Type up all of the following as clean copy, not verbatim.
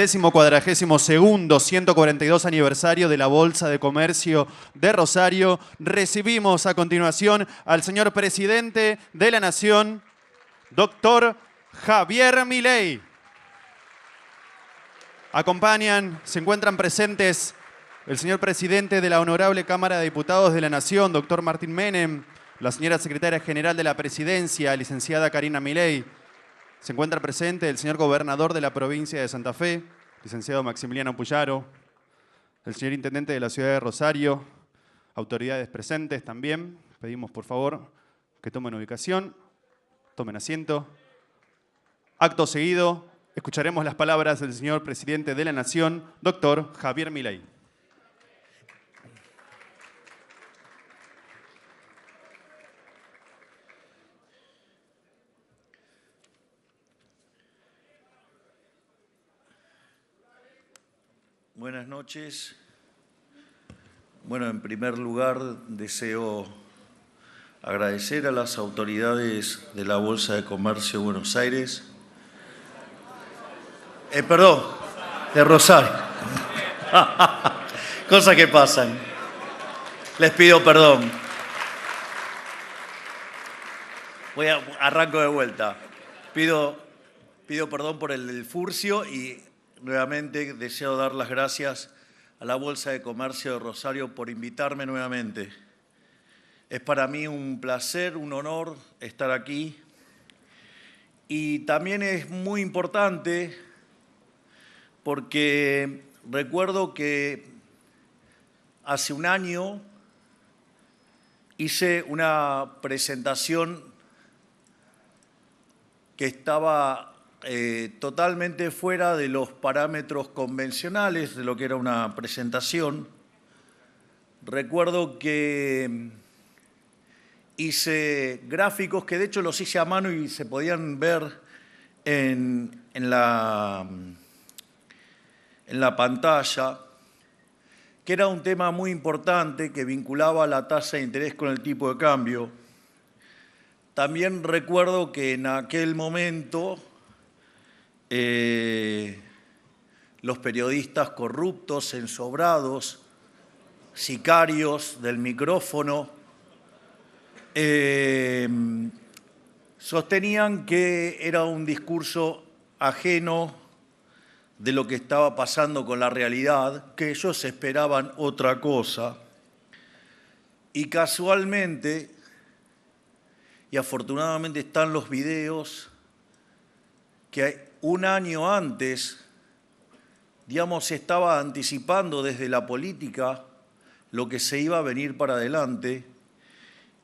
12º 142 aniversario de la Bolsa de Comercio de Rosario. Recibimos a continuación al señor presidente de la Nación, doctor Javier Milei. Se encuentran presentes el señor presidente de la Honorable Cámara de Diputados de la Nación, doctor Martín Menem, la señora secretaria general de la Presidencia, licenciada Karina Milei. Se encuentra presente el señor gobernador de la provincia de Santa Fe, licenciado Maximiliano Puyaro, el señor intendente de la ciudad de Rosario, autoridades presentes también. Pedimos por favor que tomen ubicación, tomen asiento. Acto seguido, escucharemos las palabras del señor presidente de la Nación, doctor Javier Milei. Buenas noches. Bueno, en primer lugar, deseo agradecer a las autoridades de la Bolsa de Comercio de Buenos Aires. Perdón, de Rosario. Cosas que pasan. Les pido perdón. Arranco de vuelta. Pido perdón por el furcio y nuevamente deseo dar las gracias a la Bolsa de Comercio de Rosario por invitarme nuevamente. Es para mí un placer, un honor estar aquí. Y también es muy importante porque recuerdo que hace un año hice una presentación que estaba totalmente fuera de los parámetros convencionales de lo que era una presentación. Recuerdo que hice gráficos que de hecho los hice a mano y se podían ver en la pantalla, que era un tema muy importante que vinculaba la tasa de interés con el tipo de cambio. También recuerdo que en aquel momento los periodistas corruptos, ensobrados, sicarios del micrófono, sostenían que era un discurso ajeno de lo que estaba pasando con la realidad, que ellos esperaban otra cosa. Y casualmente, y afortunadamente están los videos, que un año antes, digamos, se estaba anticipando desde la política lo que se iba a venir para adelante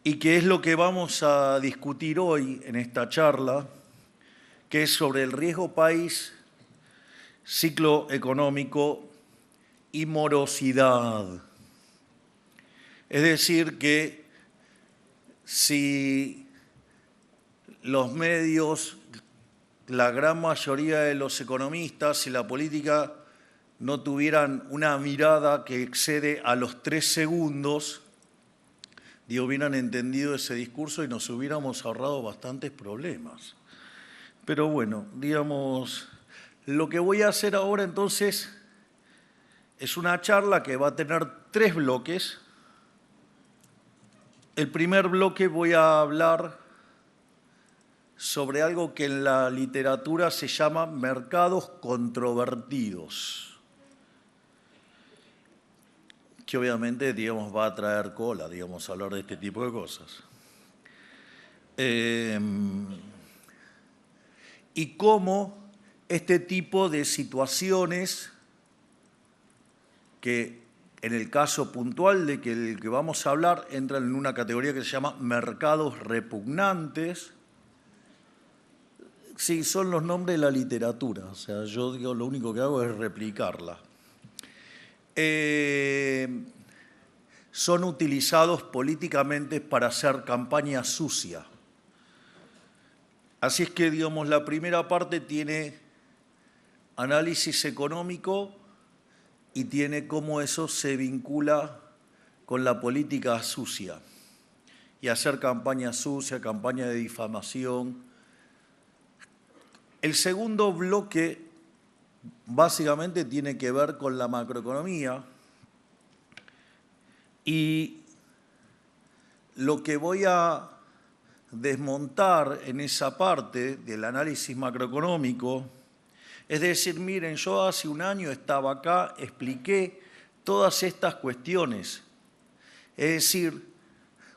y que es lo que vamos a discutir hoy en esta charla, que es sobre el riesgo país, ciclo económico y morosidad. Es decir, que si los medios, la gran mayoría de los economistas y la política no tuvieran una mirada que excede a los 3 segundos, hubieran entendido ese discurso y nos hubiéramos ahorrado bastantes problemas. Pero bueno, digamos, lo que voy a hacer ahora entonces es una charla que va a tener 3 bloques. El primer bloque voy a hablar sobre algo que en la literatura se llama mercados controvertidos, que obviamente, digamos, va a traer cola, digamos, hablar de este tipo de cosas. Y cómo este tipo de situaciones, que en el caso puntual de que el que vamos a hablar entran en una categoría que se llama mercados repugnantes. Sí, son los nombres de la literatura, o sea, yo digo, lo único que hago es replicarla. Son utilizados políticamente para hacer campaña sucia. Así es que, digamos, la primera parte tiene análisis económico y tiene cómo eso se vincula con la política sucia y hacer campaña sucia, campaña de difamación. El segundo bloque básicamente tiene que ver con la macroeconomía y lo que voy a desmontar en esa parte del análisis macroeconómico es decir, miren, yo hace un año estaba acá, expliqué todas estas cuestiones. Es decir,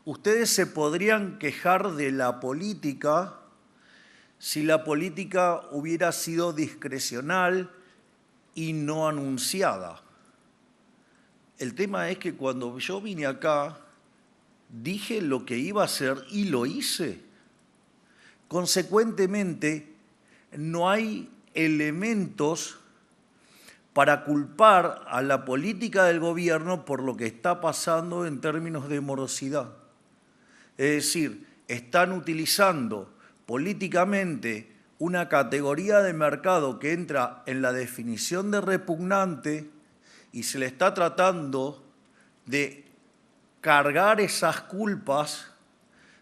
ustedes se podrían quejar de la política si la política hubiera sido discrecional y no anunciada. El tema es que cuando yo vine acá, dije lo que iba a hacer y lo hice. Consecuentemente, no hay elementos para culpar a la política del gobierno por lo que está pasando en términos de morosidad. Es decir, están utilizando políticamente una categoría de mercado que entra en la definición de repugnante y se le está tratando de cargar esas culpas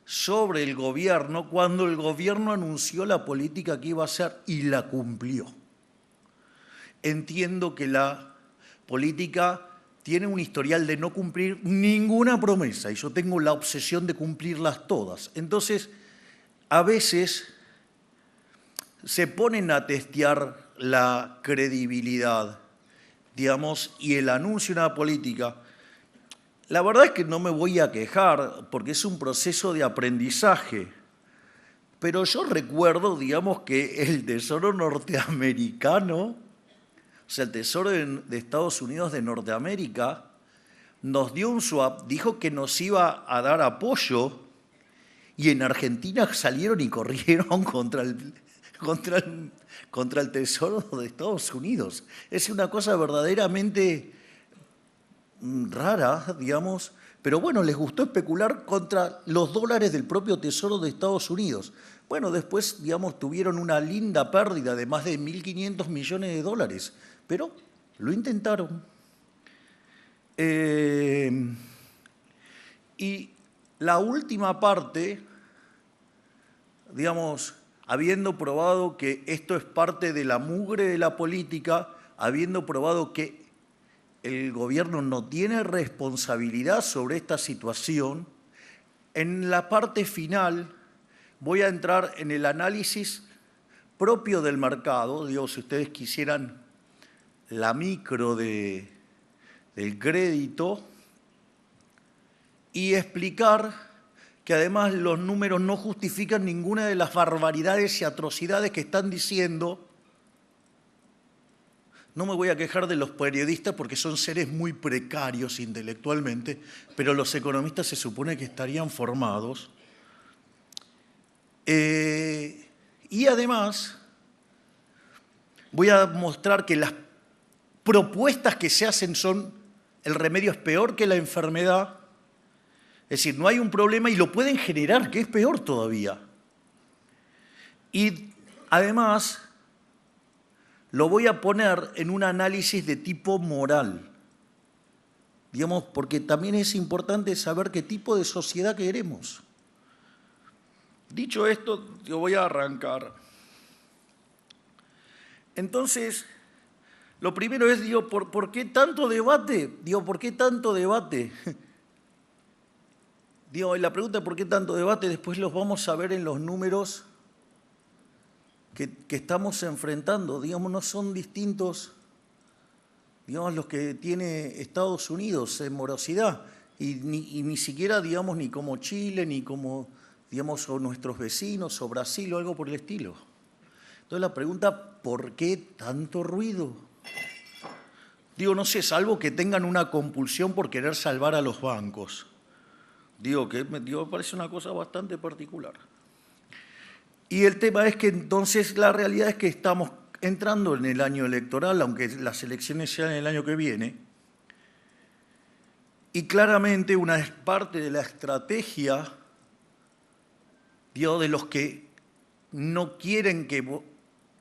sobre el gobierno cuando el gobierno anunció la política que iba a hacer y la cumplió. Entiendo que la política tiene un historial de no cumplir ninguna promesa y yo tengo la obsesión de cumplirlas todas. Entonces, a veces se ponen a testear la credibilidad, digamos, y el anuncio de una política. La verdad es que no me voy a quejar porque es un proceso de aprendizaje, pero yo recuerdo, digamos, que el Tesoro norteamericano, o sea, el Tesoro de Estados Unidos de Norteamérica, nos dio un swap, dijo que nos iba a dar apoyo y en Argentina salieron y corrieron contra el Tesoro de Estados Unidos. Es una cosa verdaderamente rara, digamos, pero bueno, les gustó especular contra los dólares del propio Tesoro de Estados Unidos. Bueno, después, digamos, tuvieron una linda pérdida de más de 1.500 millones de dólares, pero lo intentaron. Y la última parte, digamos, habiendo probado que esto es parte de la mugre de la política, habiendo probado que el gobierno no tiene responsabilidad sobre esta situación, en la parte final voy a entrar en el análisis propio del mercado, digo, si ustedes quisieran la micro del crédito, y explicar que además los números no justifican ninguna de las barbaridades y atrocidades que están diciendo. No me voy a quejar de los periodistas porque son seres muy precarios intelectualmente, pero los economistas se supone que estarían formados. Y además voy a mostrar que las propuestas que se hacen son, el remedio es peor que la enfermedad. Es decir, no hay un problema y lo pueden generar, que es peor todavía. Y además lo voy a poner en un análisis de tipo moral, digamos, porque también es importante saber qué tipo de sociedad queremos. Dicho esto, yo voy a arrancar. Entonces, lo primero es, digo, ¿por qué tanto debate? Digo, ¿por qué tanto debate? Digo, la pregunta ¿por qué tanto debate? Después los vamos a ver en los números que estamos enfrentando, digamos, no son distintos, digamos, los que tiene Estados Unidos en morosidad, y ni siquiera, digamos, ni como Chile, ni como, digamos, o nuestros vecinos, o Brasil, o algo por el estilo. Entonces la pregunta, ¿por qué tanto ruido? Digo, no sé, salvo que tengan una compulsión por querer salvar a los bancos. Digo, me parece una cosa bastante particular. Y el tema es que entonces la realidad es que estamos entrando en el año electoral, aunque las elecciones sean el año que viene, y claramente una parte de la estrategia, de los que no quieren que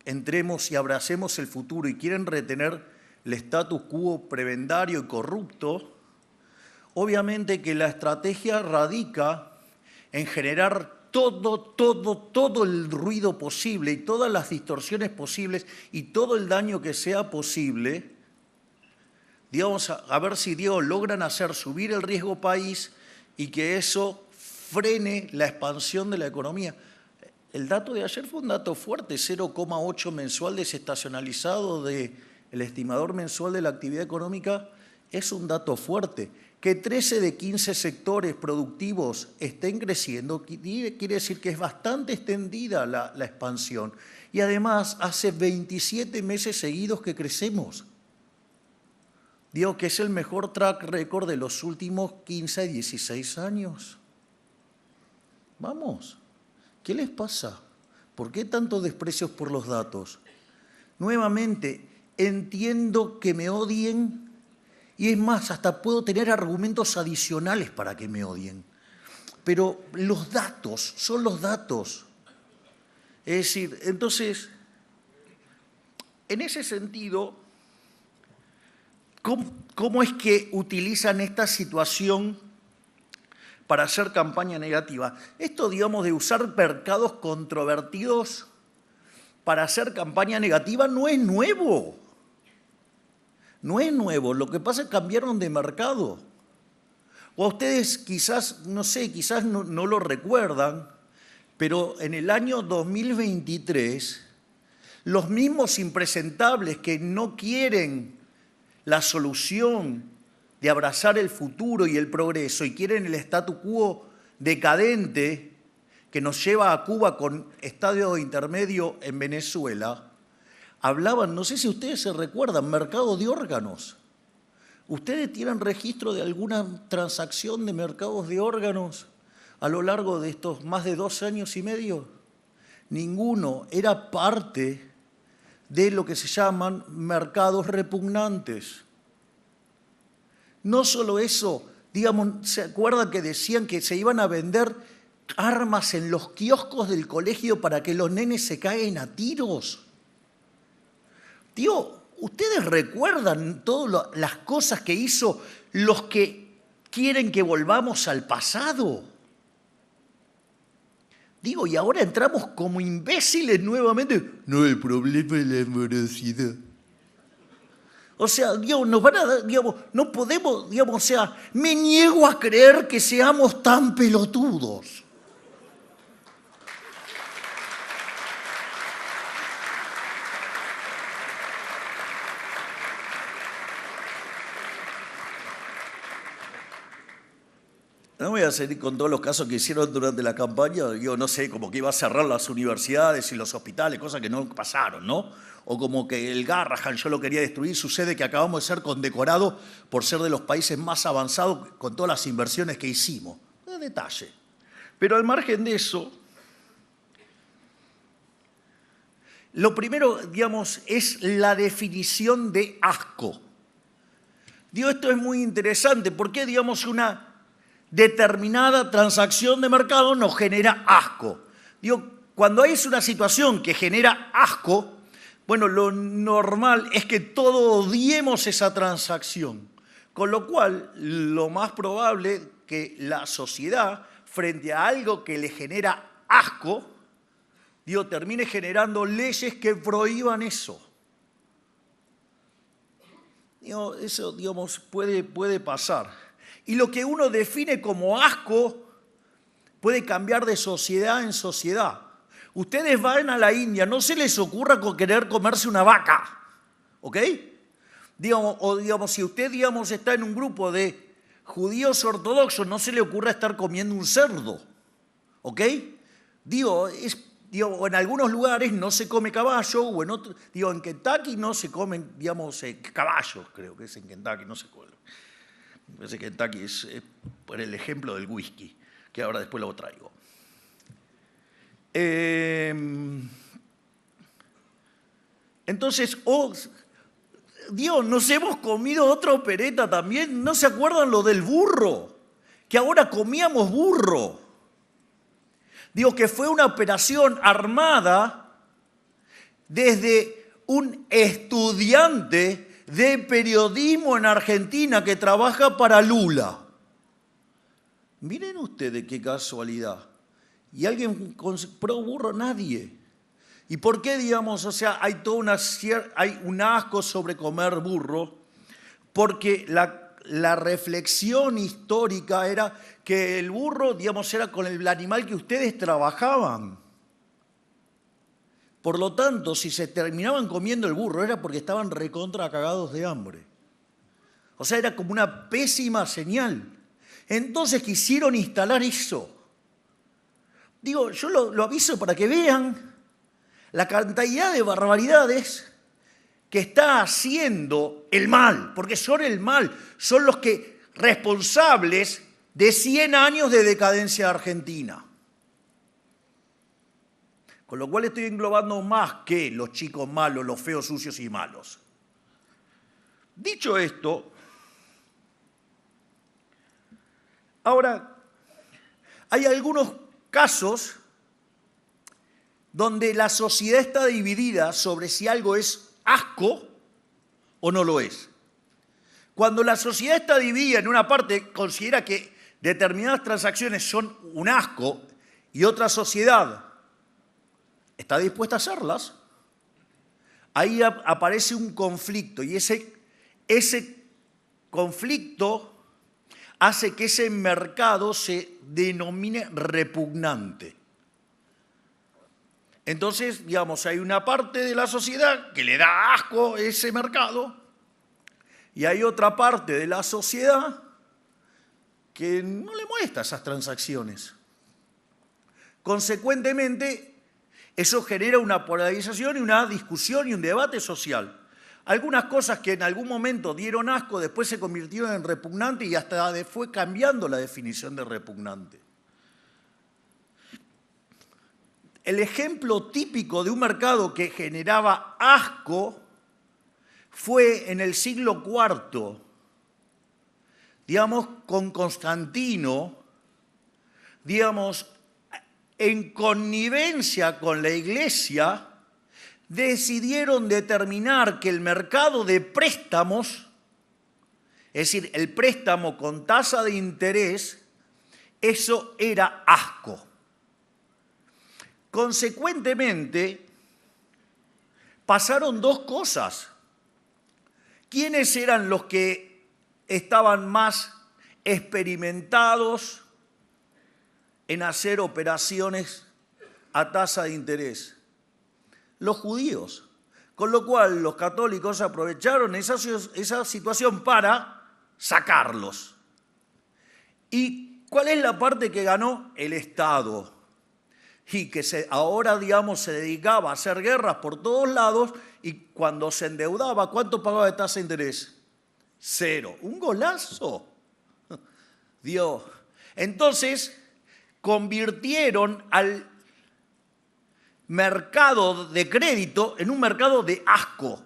entremos y abracemos el futuro y quieren retener el status quo prebendario y corrupto, obviamente que la estrategia radica en generar todo el ruido posible y todas las distorsiones posibles y todo el daño que sea posible, digamos, a ver si logran hacer subir el riesgo país y que eso frene la expansión de la economía. El dato de ayer fue un dato fuerte, 0,8 mensual desestacionalizado del estimador mensual de la actividad económica, es un dato fuerte. Que 13 de 15 sectores productivos estén creciendo quiere decir que es bastante extendida la expansión. Y además, hace 27 meses seguidos que crecemos. Digo que es el mejor track record de los últimos 15 a 16 años. Vamos, ¿qué les pasa? ¿Por qué tantos desprecios por los datos? Nuevamente, entiendo que me odien y es más, hasta puedo tener argumentos adicionales para que me odien. Pero los datos son los datos. Es decir, entonces, en ese sentido, ¿cómo es que utilizan esta situación para hacer campaña negativa? Esto, digamos, de usar mercados controvertidos para hacer campaña negativa no es nuevo. No es nuevo, lo que pasa es que cambiaron de mercado. O ustedes quizás, no sé, quizás no lo recuerdan, pero en el año 2023, los mismos impresentables que no quieren la solución de abrazar el futuro y el progreso y quieren el statu quo decadente que nos lleva a Cuba con estadio intermedio en Venezuela, hablaban, no sé si ustedes se recuerdan, mercado de órganos. ¿Ustedes tienen registro de alguna transacción de mercados de órganos a lo largo de estos más de 2 años y medio? Ninguno. Era parte de lo que se llaman mercados repugnantes. No solo eso, digamos, ¿se acuerdan que decían que se iban a vender armas en los kioscos del colegio para que los nenes se caigan a tiros? Tío, ¿ustedes recuerdan todas las cosas que hizo los que quieren que volvamos al pasado? Digo, y ahora entramos como imbéciles nuevamente. No, el problema es la morosidad. O sea, digamos, nos van a dar, digamos, no podemos, digamos, o sea, me niego a creer que seamos tan pelotudos. No voy a seguir con todos los casos que hicieron durante la campaña. Yo no sé, como que iba a cerrar las universidades y los hospitales, cosas que no pasaron, ¿no? O como que el Garrahan yo lo quería destruir. Sucede que acabamos de ser condecorados por ser de los países más avanzados con todas las inversiones que hicimos. Es detalle. Pero al margen de eso, lo primero, digamos, es la definición de asco. Digo, esto es muy interesante. ¿Por qué, digamos, una determinada transacción de mercado nos genera asco? Digo, cuando hay una situación que genera asco, bueno, lo normal es que todos odiemos esa transacción. Con lo cual, lo más probable es que la sociedad, frente a algo que le genera asco, digo, termine generando leyes que prohíban eso. Digo, eso, digamos, puede pasar. Y lo que uno define como asco puede cambiar de sociedad en sociedad. Ustedes van a la India, no se les ocurra querer comerse una vaca, ¿ok? Digamos, o digamos, si usted, digamos, está en un grupo de judíos ortodoxos, no se le ocurra estar comiendo un cerdo, ¿ok? Digo, en algunos lugares no se come caballo, o en otros, digo, en Kentucky no se comen, digamos, caballos, creo que es en Kentucky, no se come. Me parece que Kentucky es por el ejemplo del whisky, que ahora después lo traigo. Entonces, Dios, nos hemos comido otra opereta también. ¿No se acuerdan lo del burro? Que ahora comíamos burro. Digo, que fue una operación armada desde un estudiante de periodismo en Argentina que trabaja para Lula. Miren ustedes qué casualidad. ¿Y alguien compró burro? Nadie. ¿Y por qué, digamos, o sea, hay hay un asco sobre comer burro? Porque la reflexión histórica era que el burro, digamos, era con el animal que ustedes trabajaban. Por lo tanto, si se terminaban comiendo el burro era porque estaban recontra cagados de hambre. O sea, era como una pésima señal. Entonces quisieron instalar eso. Digo, yo lo aviso para que vean la cantidad de barbaridades que está haciendo el mal, porque son el mal, son los que responsables de 100 años de decadencia argentina. Con lo cual estoy englobando más que los chicos malos, los feos, sucios y malos. Dicho esto, ahora hay algunos casos donde la sociedad está dividida sobre si algo es asco o no lo es. Cuando la sociedad está dividida en una parte, considera que determinadas transacciones son un asco y otra sociedad está dispuesta a hacerlas, ahí aparece un conflicto y ese conflicto hace que ese mercado se denomine repugnante. Entonces, digamos, hay una parte de la sociedad que le da asco ese mercado y hay otra parte de la sociedad que no le molesta esas transacciones. Consecuentemente, eso genera una polarización y una discusión y un debate social. Algunas cosas que en algún momento dieron asco después se convirtieron en repugnante y hasta fue cambiando la definición de repugnante. El ejemplo típico de un mercado que generaba asco fue en el siglo IV, digamos, con Constantino, digamos, en connivencia con la Iglesia, decidieron determinar que el mercado de préstamos, es decir, el préstamo con tasa de interés, eso era asco. Consecuentemente, pasaron dos cosas. ¿Quiénes eran los que estaban más experimentados en hacer operaciones a tasa de interés? Los judíos. Con lo cual los católicos aprovecharon esa situación para sacarlos. ¿Y cuál es la parte que ganó? El Estado. Y que ahora, digamos, se dedicaba a hacer guerras por todos lados y cuando se endeudaba, ¿cuánto pagaba de tasa de interés? 0. Un golazo. Dios. Entonces, convirtieron al mercado de crédito en un mercado de asco.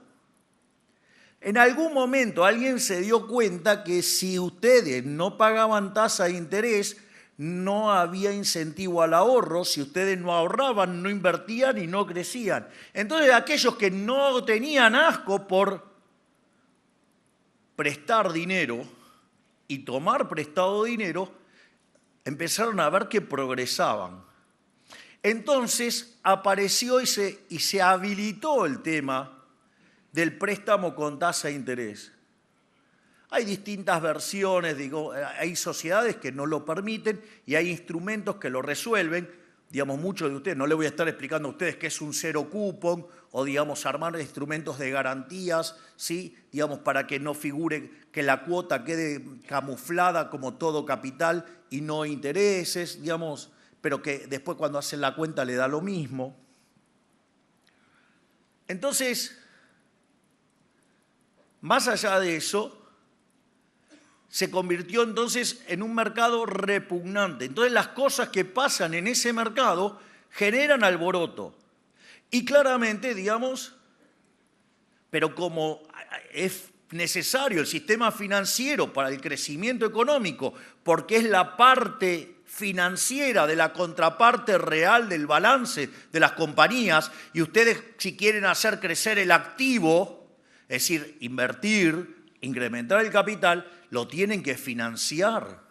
En algún momento alguien se dio cuenta que si ustedes no pagaban tasa de interés, no había incentivo al ahorro, si ustedes no ahorraban, no invertían y no crecían. Entonces aquellos que no tenían asco por prestar dinero y tomar prestado dinero, empezaron a ver que progresaban. Entonces apareció y se habilitó el tema del préstamo con tasa de interés. Hay distintas versiones, digo, hay sociedades que no lo permiten y hay instrumentos que lo resuelven. Digamos, muchos de ustedes, no les voy a estar explicando a ustedes qué es un cero cupón o, digamos, armar instrumentos de garantías, ¿sí? Digamos, para que no figure que la cuota quede camuflada como todo capital y no intereses, digamos, pero que después cuando hacen la cuenta le da lo mismo. Entonces, más allá de eso, se convirtió entonces en un mercado repugnante. Entonces las cosas que pasan en ese mercado generan alboroto. Y claramente, digamos, pero como es necesario el sistema financiero para el crecimiento económico, porque es la parte financiera de la contraparte real del balance de las compañías, y ustedes si quieren hacer crecer el activo, es decir, invertir, incrementar el capital, lo tienen que financiar.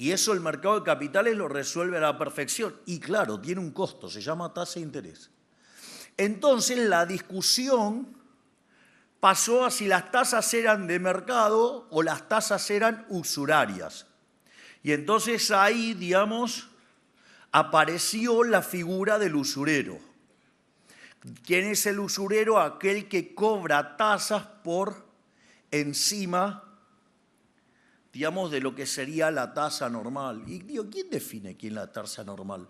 Y eso el mercado de capitales lo resuelve a la perfección. Y claro, tiene un costo, se llama tasa de interés. Entonces la discusión pasó a si las tasas eran de mercado o las tasas eran usurarias. Y entonces ahí, digamos, apareció la figura del usurero. ¿Quién es el usurero? Aquel que cobra tasas por encima, digamos, de lo que sería la tasa normal. Y digo, ¿quién define quién es la tasa normal?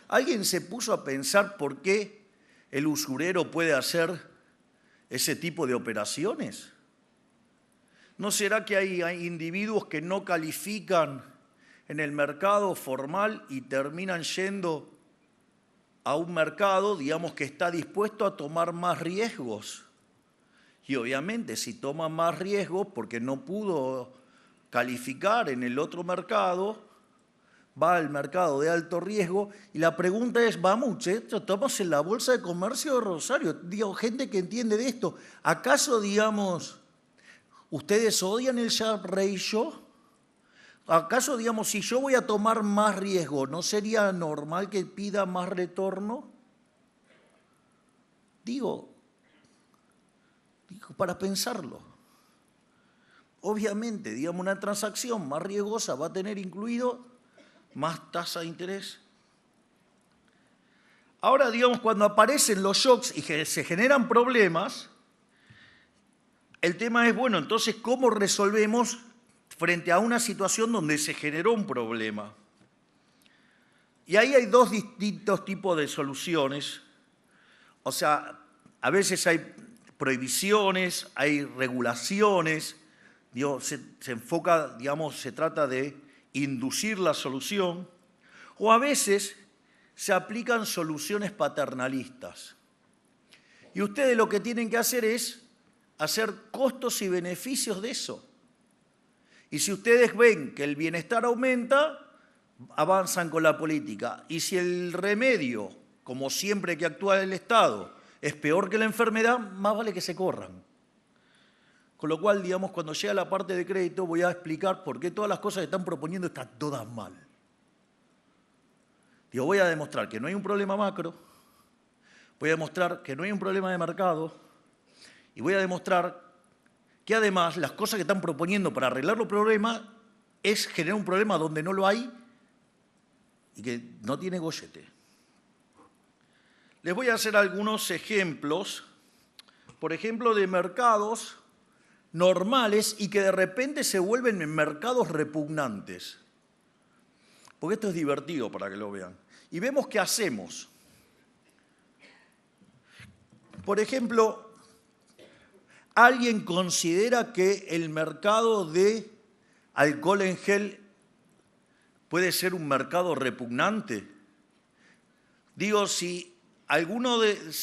¿Alguien se puso a pensar por qué el usurero puede hacer ese tipo de operaciones? ¿No será que hay individuos que no califican en el mercado formal y terminan yendo a un mercado, digamos, que está dispuesto a tomar más riesgos? Y obviamente si toma más riesgos porque no pudo calificar en el otro mercado, va al mercado de alto riesgo y la pregunta es, vamos muchachos, estamos en la Bolsa de Comercio de Rosario, digo, gente que entiende de esto, ¿acaso, digamos, ustedes odian el Sharpe Ratio? ¿Acaso, digamos, si yo voy a tomar más riesgo, ¿no sería normal que pida más retorno? Digo, para pensarlo. Obviamente, digamos, una transacción más riesgosa va a tener incluido más tasa de interés. Ahora, digamos, cuando aparecen los shocks y se generan problemas, el tema es, bueno, entonces, ¿cómo resolvemos frente a una situación donde se generó un problema? Y ahí hay dos distintos tipos de soluciones. O sea, a veces hay prohibiciones, hay regulaciones, se enfoca, digamos, se trata de inducir la solución, o a veces se aplican soluciones paternalistas. Y ustedes lo que tienen que hacer es hacer costos y beneficios de eso. Y si ustedes ven que el bienestar aumenta, avanzan con la política. Y si el remedio, como siempre que actúa el Estado, es peor que la enfermedad, más vale que se corran. Con lo cual, digamos, cuando llega la parte de crédito, voy a explicar por qué todas las cosas que están proponiendo están todas mal. Digo, voy a demostrar que no hay un problema macro, voy a demostrar que no hay un problema de mercado y voy a demostrar que además las cosas que están proponiendo para arreglar los problemas es generar un problema donde no lo hay y que no tiene gollete. Les voy a hacer algunos ejemplos, por ejemplo, de mercados normales y que de repente se vuelven en mercados repugnantes. Porque esto es divertido para que lo vean. Y vemos qué hacemos. Por ejemplo, ¿alguien considera que el mercado de alcohol en gel puede ser un mercado repugnante? Digo, si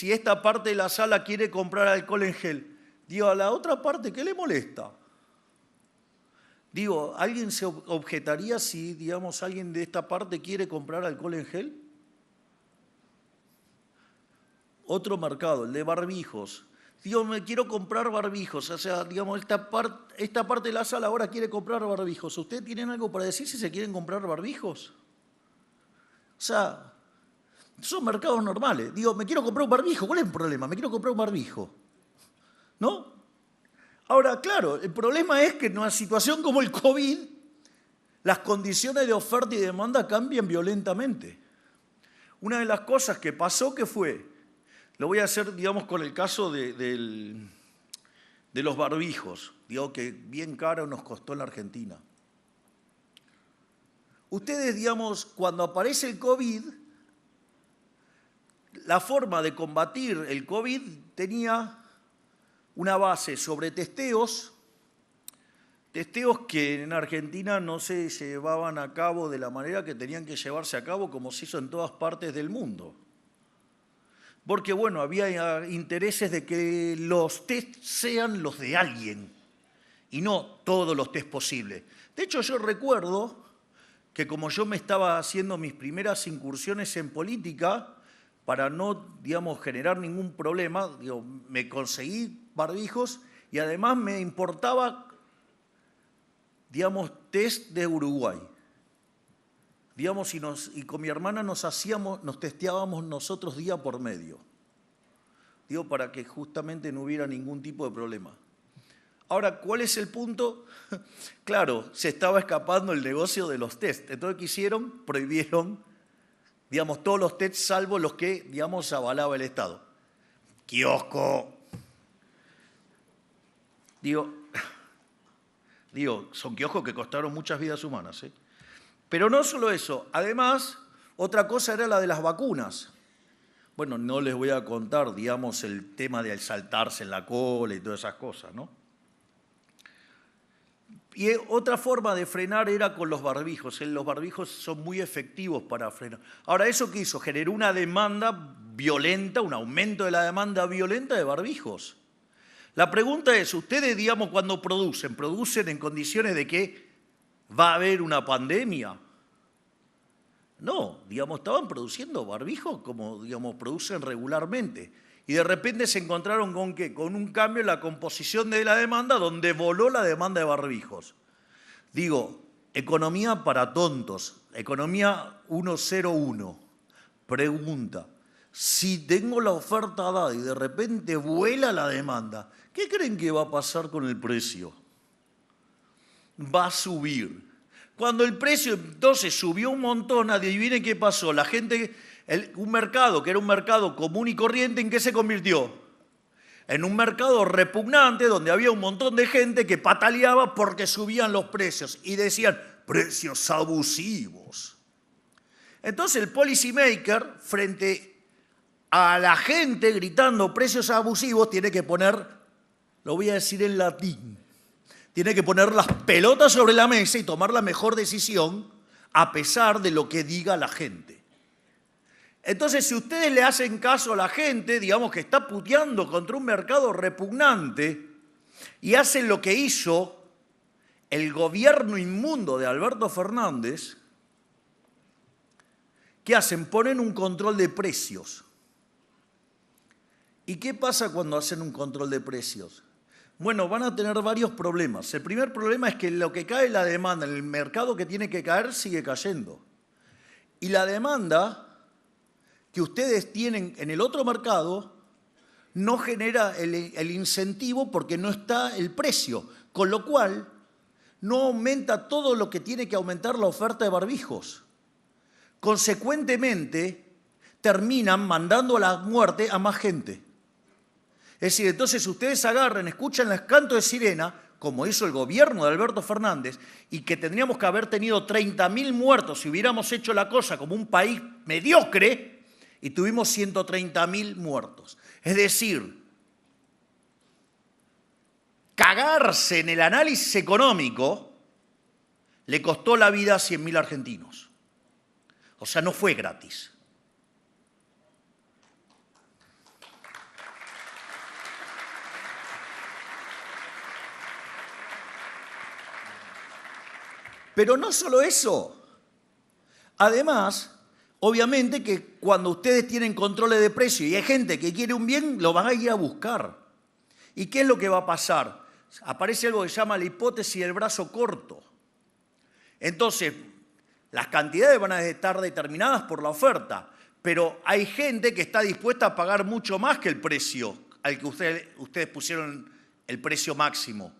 esta parte de la sala quiere comprar alcohol en gel, digo, a la otra parte, ¿qué le molesta? Digo, ¿alguien se objetaría si, digamos, alguien de esta parte quiere comprar alcohol en gel? Otro mercado, el de barbijos. Digo, me quiero comprar barbijos. O sea, digamos, esta parte de la sala ahora quiere comprar barbijos. ¿Ustedes tienen algo para decir si se quieren comprar barbijos? O sea, son mercados normales. Digo, me quiero comprar un barbijo. ¿Cuál es el problema? Me quiero comprar un barbijo. ¿No? Ahora, claro, el problema es que en una situación como el COVID, las condiciones de oferta y demanda cambian violentamente. Una de las cosas que pasó, ¿qué fue? Lo voy a hacer, digamos, con el caso de los barbijos, digo, que bien caro nos costó en la Argentina. Ustedes, digamos, cuando aparece el COVID, la forma de combatir el COVID tenía una base sobre testeos que en Argentina no se llevaban a cabo de la manera que tenían que llevarse a cabo como se hizo en todas partes del mundo. Porque, bueno, había intereses de que los test sean los de alguien y no todos los test posibles. De hecho, yo recuerdo que como yo me estaba haciendo mis primeras incursiones en política, para no, digamos, generar ningún problema, digo, me conseguí barbijos y además me importaba, digamos, test de Uruguay. digamos, y con mi hermana nos testeábamos nosotros día por medio. Digo, para que justamente no hubiera ningún tipo de problema. Ahora, ¿cuál es el punto? Claro, se estaba escapando el negocio de los test. Entonces, ¿qué hicieron? Prohibieron, digamos, todos los test salvo los que, digamos, avalaba el Estado. Kiosco. Digo, son kioscos que costaron muchas vidas humanas, ¿eh? Pero no solo eso. Además, otra cosa era la de las vacunas. Bueno, no les voy a contar, digamos, el tema de saltarse en la cola y todas esas cosas, ¿no? Y otra forma de frenar era con los barbijos. Los barbijos son muy efectivos para frenar. Ahora, ¿eso qué hizo? Generó una demanda violenta, un aumento de la demanda violenta de barbijos. La pregunta es, ustedes, digamos, cuando ¿producen en condiciones de que va a haber una pandemia? No, digamos, estaban produciendo barbijos como, digamos, producen regularmente. Y de repente se encontraron con ¿qué? Con un cambio en la composición de la demanda donde voló la demanda de barbijos. Digo, economía para tontos, economía 101. Pregunta, si tengo la oferta dada y de repente vuela la demanda, ¿qué creen que va a pasar con el precio? Va a subir. Cuando el precio entonces subió un montón, adivinen qué pasó. La gente, un mercado que era un mercado común y corriente, ¿en qué se convirtió? En un mercado repugnante donde había un montón de gente que pataleaba porque subían los precios y decían precios abusivos. Entonces el policy maker, frente a la gente gritando precios abusivos, tiene que poner, lo voy a decir en latín, tiene que poner las pelotas sobre la mesa y tomar la mejor decisión a pesar de lo que diga la gente. Entonces, si ustedes le hacen caso a la gente, digamos que está puteando contra un mercado repugnante y hacen lo que hizo el gobierno inmundo de Alberto Fernández, ¿qué hacen? Ponen un control de precios. ¿Y qué pasa cuando hacen un control de precios? Bueno, van a tener varios problemas. El primer problema es que lo que cae la demanda en el mercado que tiene que caer sigue cayendo. Y la demanda que ustedes tienen en el otro mercado no genera el incentivo porque no está el precio, con lo cual no aumenta todo lo que tiene que aumentar la oferta de barbijos. Consecuentemente, terminan mandando a la muerte a más gente. Es decir, entonces ustedes agarran, escuchan el canto de sirena, como hizo el gobierno de Alberto Fernández, y que tendríamos que haber tenido 30.000 muertos si hubiéramos hecho la cosa como un país mediocre, y tuvimos 130.000 muertos. Es decir, cagarse en el análisis económico le costó la vida a 100.000 argentinos. O sea, no fue gratis. Pero no solo eso. Además, obviamente que cuando ustedes tienen controles de precio y hay gente que quiere un bien, lo van a ir a buscar. ¿Y qué es lo que va a pasar? Aparece algo que se llama la hipótesis del brazo corto. Entonces, las cantidades van a estar determinadas por la oferta, pero hay gente que está dispuesta a pagar mucho más que el precio al que ustedes pusieron el precio máximo.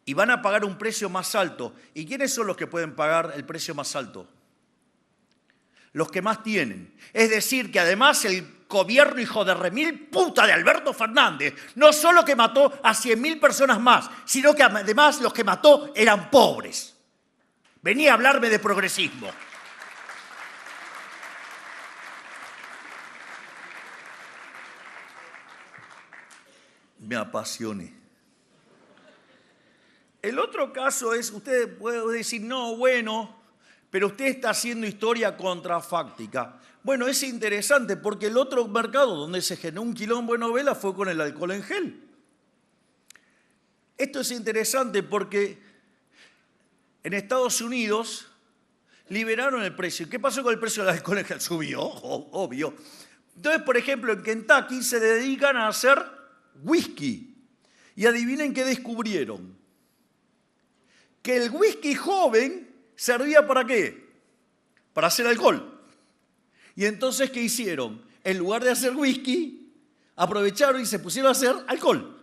Y van a pagar un precio más alto. ¿Y quiénes son los que pueden pagar el precio más alto? Los que más tienen. Es decir, que además el gobierno hijo de remil puta de Alberto Fernández no solo que mató a 100.000 personas más, sino que además los que mató eran pobres. Venía a hablarme de progresismo. Me apasioné. El otro caso es, usted puede decir, no, bueno, pero usted está haciendo historia contrafáctica. Bueno, es interesante porque el otro mercado donde se generó un quilombo de novela fue con el alcohol en gel. Esto es interesante porque en Estados Unidos liberaron el precio. ¿Qué pasó con el precio del alcohol en gel? Subió, obvio. Entonces, por ejemplo, en Kentucky se dedican a hacer whisky. Y adivinen qué descubrieron. Que el whisky joven servía ¿para qué? para hacer alcohol. Y entonces, ¿qué hicieron? En lugar de hacer whisky, aprovecharon y se pusieron a hacer alcohol.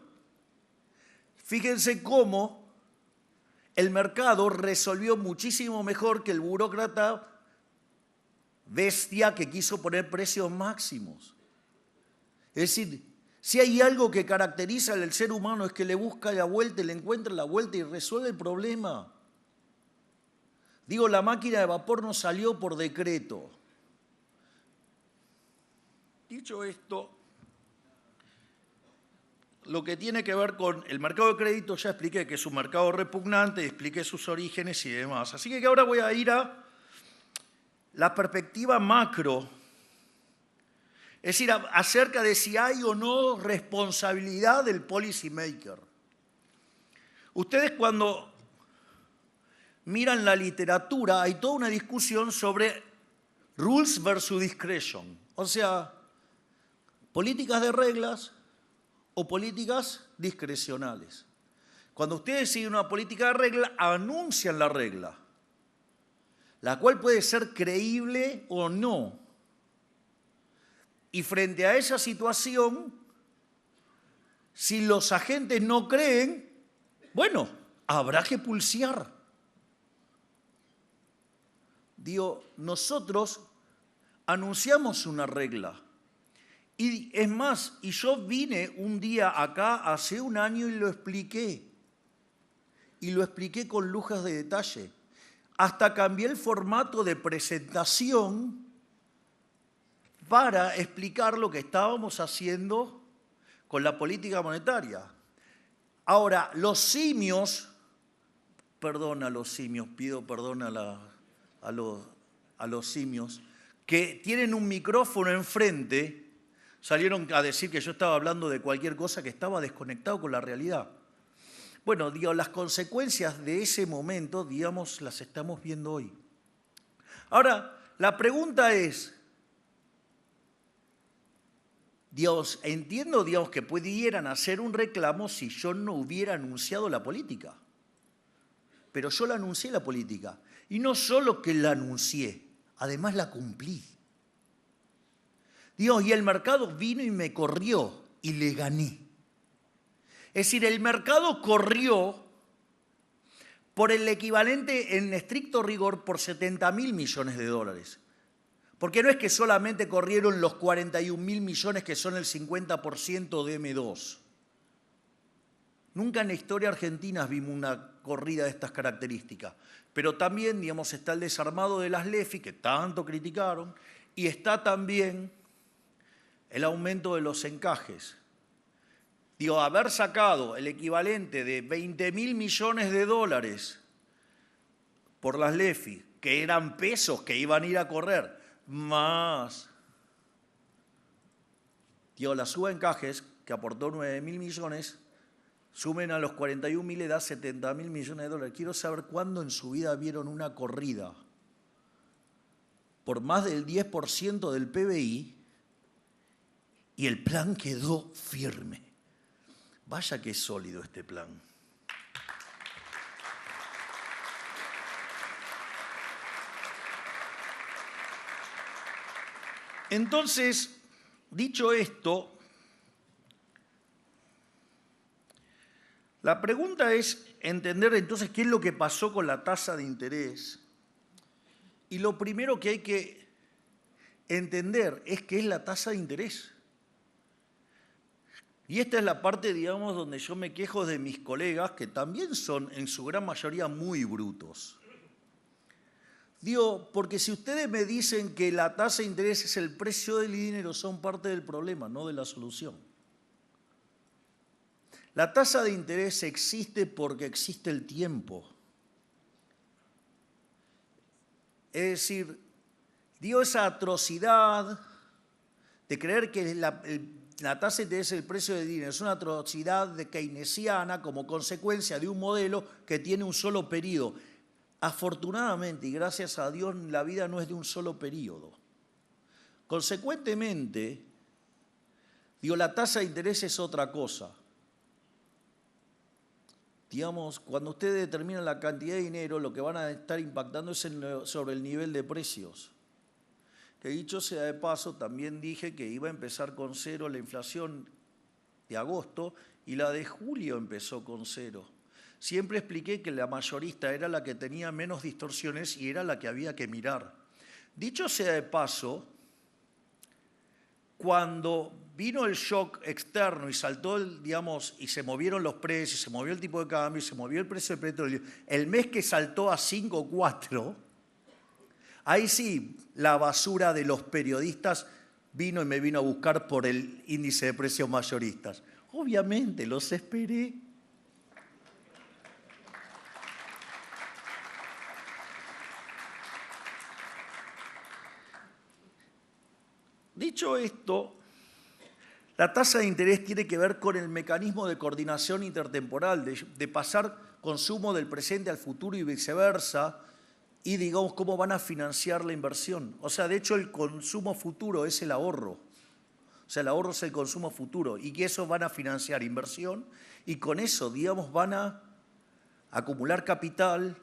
Fíjense cómo el mercado resolvió muchísimo mejor que el burócrata bestia que quiso poner precios máximos. Es decir, si hay algo que caracteriza al ser humano es que le busca la vuelta, le encuentra la vuelta y resuelve el problema. Digo, la máquina de vapor no salió por decreto. Dicho esto, lo que tiene que ver con el mercado de crédito, ya expliqué que es un mercado repugnante, expliqué sus orígenes y demás. Así que ahora voy a ir a la perspectiva macro, es decir, acerca de si hay o no responsabilidad del policy maker. Ustedes cuando miran la literatura, hay toda una discusión sobre rules versus discretion, o sea, políticas de reglas o políticas discrecionales. Cuando ustedes siguen una política de regla, anuncian la regla, la cual puede ser creíble o no. Y frente a esa situación, si los agentes no creen, bueno, habrá que pulsear. Digo, nosotros anunciamos una regla. Y es más, y yo vine un día acá hace un año y lo expliqué. Y lo expliqué con lujas de detalle. Hasta cambié el formato de presentación para explicar lo que estábamos haciendo con la política monetaria. Ahora, los simios, perdón a los simios, pido perdón a los simios, que tienen un micrófono enfrente, salieron a decir que yo estaba hablando de cualquier cosa que estaba desconectado con la realidad. Bueno, digo, las consecuencias de ese momento, digamos, las estamos viendo hoy. Ahora, la pregunta es, Dios, entiendo, Dios, que pudieran hacer un reclamo si yo no hubiera anunciado la política. Pero yo la anuncié la política. Y no solo que la anuncié, además la cumplí. Dios, y el mercado vino y me corrió y le gané. Es decir, el mercado corrió por el equivalente en estricto rigor por 70.000 millones de dólares. Porque no es que solamente corrieron los 41.000 millones que son el 50% de M2. Nunca en la historia argentina vimos una corrida de estas características. Pero también, digamos, está el desarmado de las LEFI, que tanto criticaron, y está también el aumento de los encajes. Digo, haber sacado el equivalente de 20.000 millones de dólares por las LEFI, que eran pesos que iban a ir a correr, más la suba de encajes, que aportó 9.000 millones, sumen a los 41.000 le da 70.000 millones de dólares. Quiero saber cuándo en su vida vieron una corrida por más del 10% del PBI y el plan quedó firme. Vaya que es sólido este plan. Entonces, dicho esto, la pregunta es entender entonces qué es lo que pasó con la tasa de interés. Y lo primero que hay que entender es qué es la tasa de interés. Y esta es la parte, digamos, donde yo me quejo de mis colegas, que también son en su gran mayoría muy brutos. Digo, porque si ustedes me dicen que la tasa de interés es el precio del dinero, son parte del problema, no de la solución. La tasa de interés existe porque existe el tiempo. Es decir, dio esa atrocidad de creer que la tasa de interés es el precio del dinero. Es una atrocidad de keynesiana como consecuencia de un modelo que tiene un solo periodo. Afortunadamente y gracias a Dios la vida no es de un solo periodo. Consecuentemente, la tasa de interés es otra cosa. digamos, cuando ustedes determinan la cantidad de dinero, lo que van a estar impactando es sobre el nivel de precios. Que dicho sea de paso, también dije que iba a empezar con 0 la inflación de agosto y la de julio empezó con 0. Siempre expliqué que la mayorista era la que tenía menos distorsiones y era la que había que mirar. Dicho sea de paso, cuando vino el shock externo y saltó, digamos, y se movieron los precios, se movió el tipo de cambio, se movió el precio del petróleo, el mes que saltó a 5,4, ahí sí, la basura de los periodistas vino y me vino a buscar por el índice de precios mayoristas. Obviamente, los esperé. Dicho esto, la tasa de interés tiene que ver con el mecanismo de coordinación intertemporal, de pasar consumo del presente al futuro y viceversa, y digamos cómo van a financiar la inversión. O sea, de hecho el consumo futuro es el ahorro. O sea, el ahorro es el consumo futuro y que eso van a financiar inversión y con eso, digamos, van a acumular capital,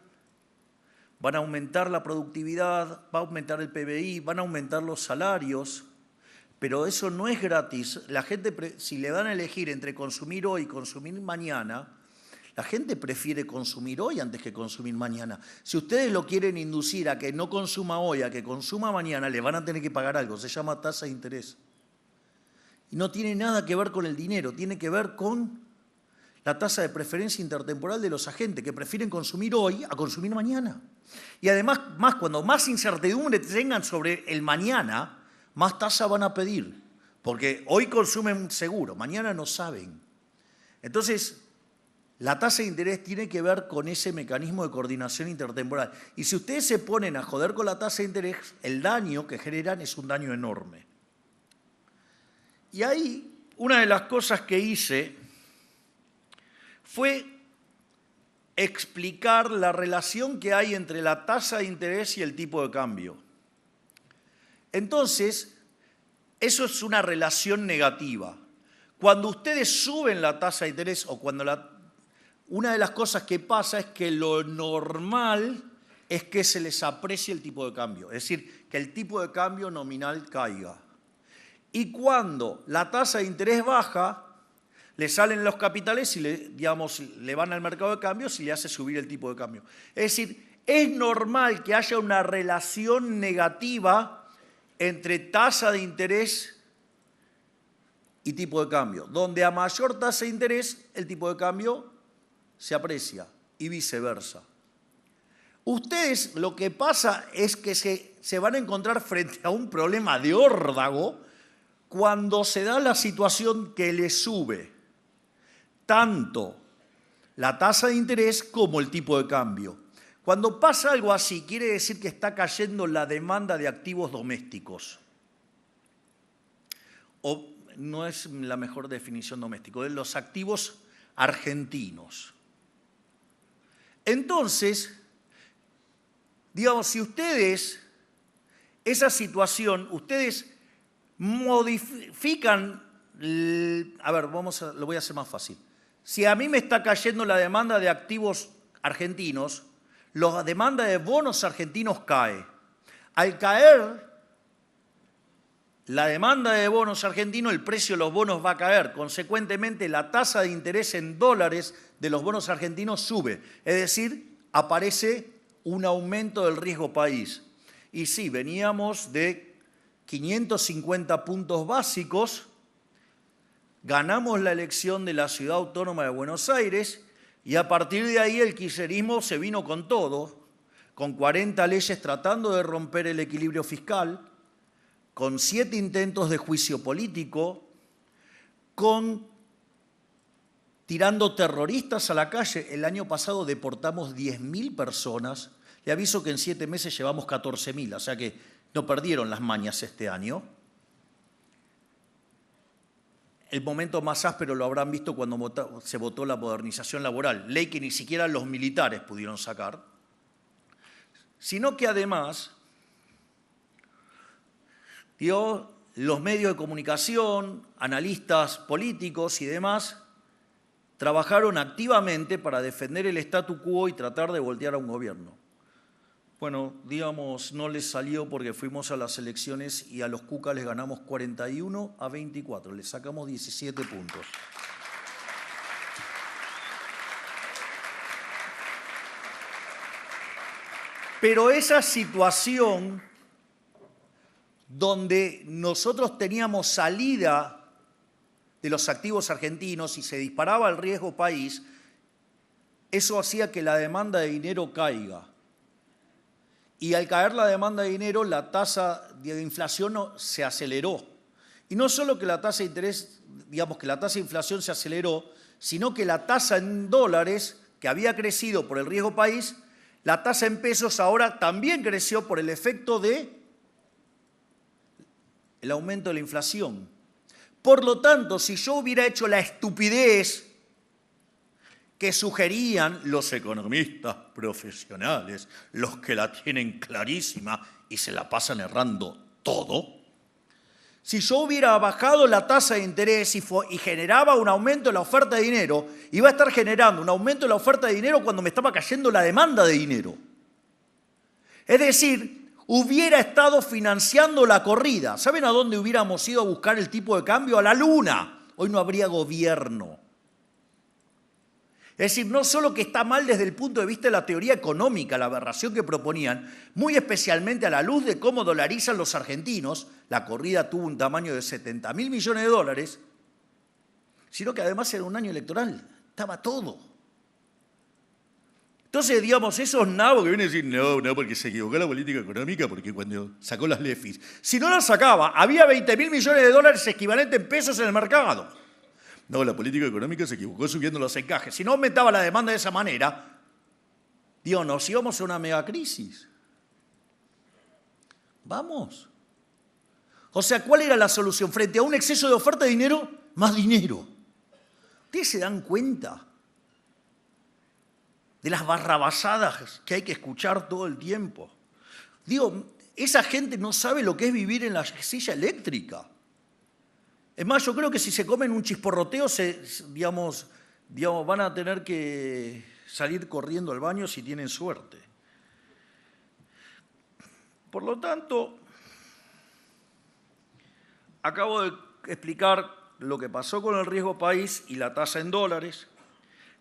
van a aumentar la productividad, va a aumentar el PBI, van a aumentar los salarios. Pero eso no es gratis. La gente, si le dan a elegir entre consumir hoy y consumir mañana, la gente prefiere consumir hoy antes que consumir mañana. Si ustedes lo quieren inducir a que no consuma hoy, a que consuma mañana, le van a tener que pagar algo. Se llama tasa de interés. Y no tiene nada que ver con el dinero, tiene que ver con la tasa de preferencia intertemporal de los agentes, que prefieren consumir hoy a consumir mañana. Y además, cuando más incertidumbre tengan sobre el mañana, más tasa van a pedir, porque hoy consumen seguro, mañana no saben. Entonces, la tasa de interés tiene que ver con ese mecanismo de coordinación intertemporal. Y si ustedes se ponen a joder con la tasa de interés, el daño que generan es un daño enorme. Y ahí, una de las cosas que hice fue explicar la relación que hay entre la tasa de interés y el tipo de cambio. Entonces, eso es una relación negativa. Cuando ustedes suben la tasa de interés o cuando una de las cosas que pasa es que lo normal es que se les aprecie el tipo de cambio, es decir, que el tipo de cambio nominal caiga. Y cuando la tasa de interés baja, le salen los capitales y le van al mercado de cambios y le hace subir el tipo de cambio. Es decir, es normal que haya una relación negativa entre tasa de interés y tipo de cambio, donde a mayor tasa de interés el tipo de cambio se aprecia y viceversa. Ustedes lo que pasa es que se van a encontrar frente a un problema de órdago cuando se da la situación que les sube tanto la tasa de interés como el tipo de cambio. Cuando pasa algo así, quiere decir que está cayendo la demanda de activos domésticos. O no es la mejor definición doméstico, de los activos argentinos. Entonces, digamos, si ustedes, esa situación, ustedes modifican, a ver, lo voy a hacer más fácil. Si a mí me está cayendo la demanda de activos argentinos, la demanda de bonos argentinos cae. Al caer la demanda de bonos argentinos, el precio de los bonos va a caer. Consecuentemente, la tasa de interés en dólares de los bonos argentinos sube. Es decir, aparece un aumento del riesgo país. Y sí, veníamos de 550 puntos básicos, ganamos la elección de la Ciudad Autónoma de Buenos Aires y a partir de ahí el kirchnerismo se vino con todo, con 40 leyes tratando de romper el equilibrio fiscal, con 7 intentos de juicio político, tirando terroristas a la calle. El año pasado deportamos 10.000 personas. Le aviso que en 7 meses llevamos 14.000, o sea que no perdieron las mañas este año. El momento más áspero lo habrán visto cuando se votó la modernización laboral, ley que ni siquiera los militares pudieron sacar, sino que además los medios de comunicación, analistas políticos y demás, trabajaron activamente para defender el statu quo y tratar de voltear a un gobierno. Bueno, digamos, no les salió porque fuimos a las elecciones y a los Cuca les ganamos 41-24, les sacamos 17 puntos. Pero esa situación donde nosotros teníamos salida de los activos argentinos y se disparaba el riesgo país, eso hacía que la demanda de dinero caiga. Y al caer la demanda de dinero, la tasa de inflación se aceleró. Y no solo que la tasa de interés, digamos que la tasa de inflación se aceleró, sino que la tasa en dólares, que había crecido por el riesgo país, la tasa en pesos ahora también creció por el efecto del aumento de la inflación. Por lo tanto, si yo hubiera hecho la estupidez que sugerían los economistas profesionales, los que la tienen clarísima y se la pasan errando todo, si yo hubiera bajado la tasa de interés y generaba un aumento de la oferta de dinero, iba a estar generando un aumento de la oferta de dinero cuando me estaba cayendo la demanda de dinero. Es decir, hubiera estado financiando la corrida. ¿Saben a dónde hubiéramos ido a buscar el tipo de cambio? A la luna. Hoy no habría gobierno. Es decir, no solo que está mal desde el punto de vista de la teoría económica, la aberración que proponían, muy especialmente a la luz de cómo dolarizan los argentinos, la corrida tuvo un tamaño de 70.000 millones de dólares, sino que además era un año electoral, estaba todo. Entonces, digamos, esos nabos que vienen a decir, no, porque se equivocó la política económica, porque cuando sacó las LEFIs, si no las sacaba, había 20.000 millones de dólares equivalentes en pesos en el mercado. No, la política económica se equivocó subiendo los encajes. Si no aumentaba la demanda de esa manera, digo, nos íbamos a una megacrisis. Vamos. O sea, ¿cuál era la solución? Frente a un exceso de oferta de dinero, más dinero. ¿Ustedes se dan cuenta de las barrabasadas que hay que escuchar todo el tiempo? Digo, esa gente no sabe lo que es vivir en la silla eléctrica. Es más, yo creo que si se comen un chisporroteo, digamos, van a tener que salir corriendo al baño si tienen suerte. Por lo tanto, acabo de explicar lo que pasó con el riesgo país y la tasa en dólares,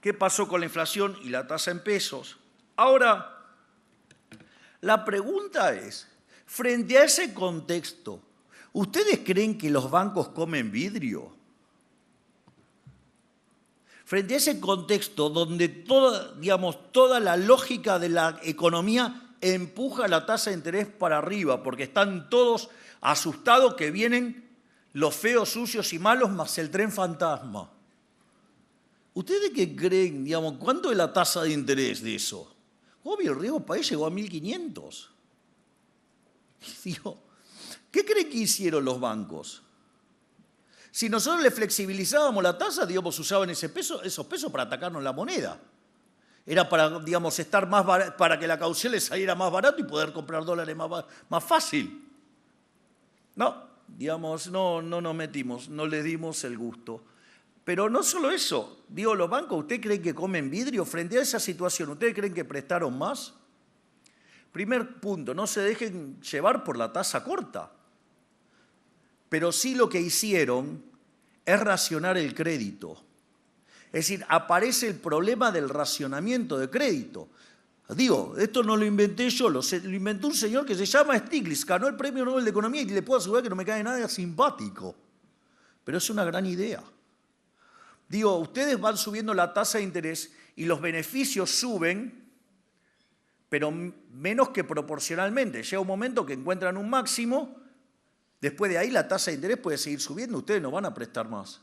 qué pasó con la inflación y la tasa en pesos. Ahora, la pregunta es, frente a ese contexto, ¿ustedes creen que los bancos comen vidrio? Frente a ese contexto donde toda la lógica de la economía empuja la tasa de interés para arriba, porque están todos asustados que vienen los feos, sucios y malos más el tren fantasma. ¿Ustedes qué creen? ¿Cuánto es la tasa de interés de eso? Obvio, el riesgo país llegó a 1.500. Digo, ¿qué creen que hicieron los bancos? Si nosotros le flexibilizábamos la tasa, usaban esos pesos para atacarnos la moneda. Era para, estar más barato, para que la caución les saliera más barato y poder comprar dólares más fácil. No, no nos metimos, no le dimos el gusto. Pero no solo eso, los bancos, ¿ustedes creen que comen vidrio? Frente a esa situación, ¿ustedes creen que prestaron más? Primer punto, no se dejen llevar por la tasa corta. Pero sí lo que hicieron es racionar el crédito. Es decir, aparece el problema del racionamiento de crédito. Esto no lo inventé yo, lo inventó un señor que se llama Stiglitz, ganó el Premio Nobel de Economía y le puedo asegurar que no me cae nada simpático. Pero es una gran idea. Ustedes van subiendo la tasa de interés y los beneficios suben, pero menos que proporcionalmente. Llega un momento que encuentran un máximo. Después de ahí la tasa de interés puede seguir subiendo, ustedes no van a prestar más.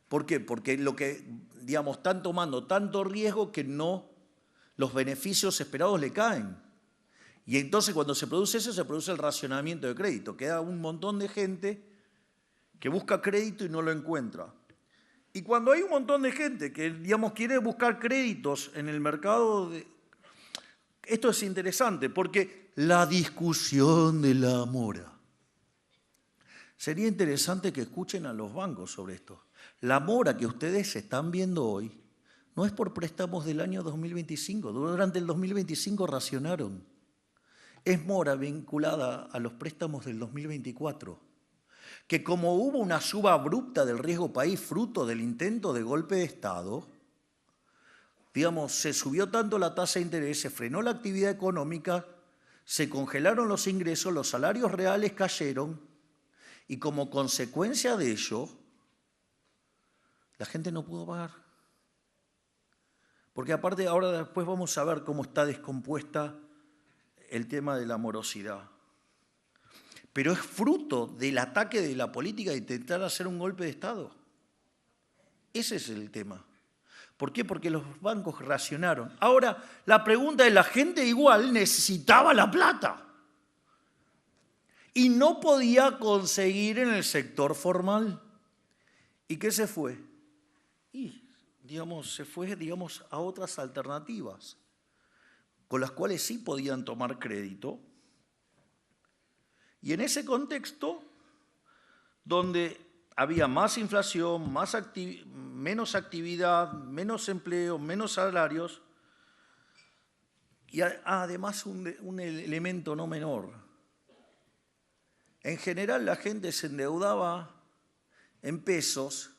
¿Por qué? Porque están tomando tanto riesgo que los beneficios esperados le caen. Y entonces cuando se produce eso, se produce el racionamiento de crédito. Queda un montón de gente que busca crédito y no lo encuentra. Y cuando hay un montón de gente que, quiere buscar créditos en el mercado, esto es interesante, porque la discusión de la mora. Sería interesante que escuchen a los bancos sobre esto. La mora que ustedes están viendo hoy no es por préstamos del año 2025. Durante el 2025 racionaron. Es mora vinculada a los préstamos del 2024. Que como hubo una suba abrupta del riesgo país fruto del intento de golpe de Estado, digamos, se subió tanto la tasa de interés, se frenó la actividad económica, se congelaron los ingresos, los salarios reales cayeron y como consecuencia de ello, la gente no pudo pagar. Porque aparte ahora después vamos a ver cómo está descompuesta el tema de la morosidad. Pero es fruto del ataque de la política de intentar hacer un golpe de Estado. Ese es el tema. ¿Por qué? Porque los bancos racionaron. Ahora, la pregunta es, la gente igual necesitaba la plata y no podía conseguir en el sector formal. ¿Y qué se fue? Y, se fue, a otras alternativas, con las cuales sí podían tomar crédito. Y en ese contexto, donde había más inflación, menos actividad, menos empleo, menos salarios, y además un elemento no menor. En general la gente se endeudaba en pesos,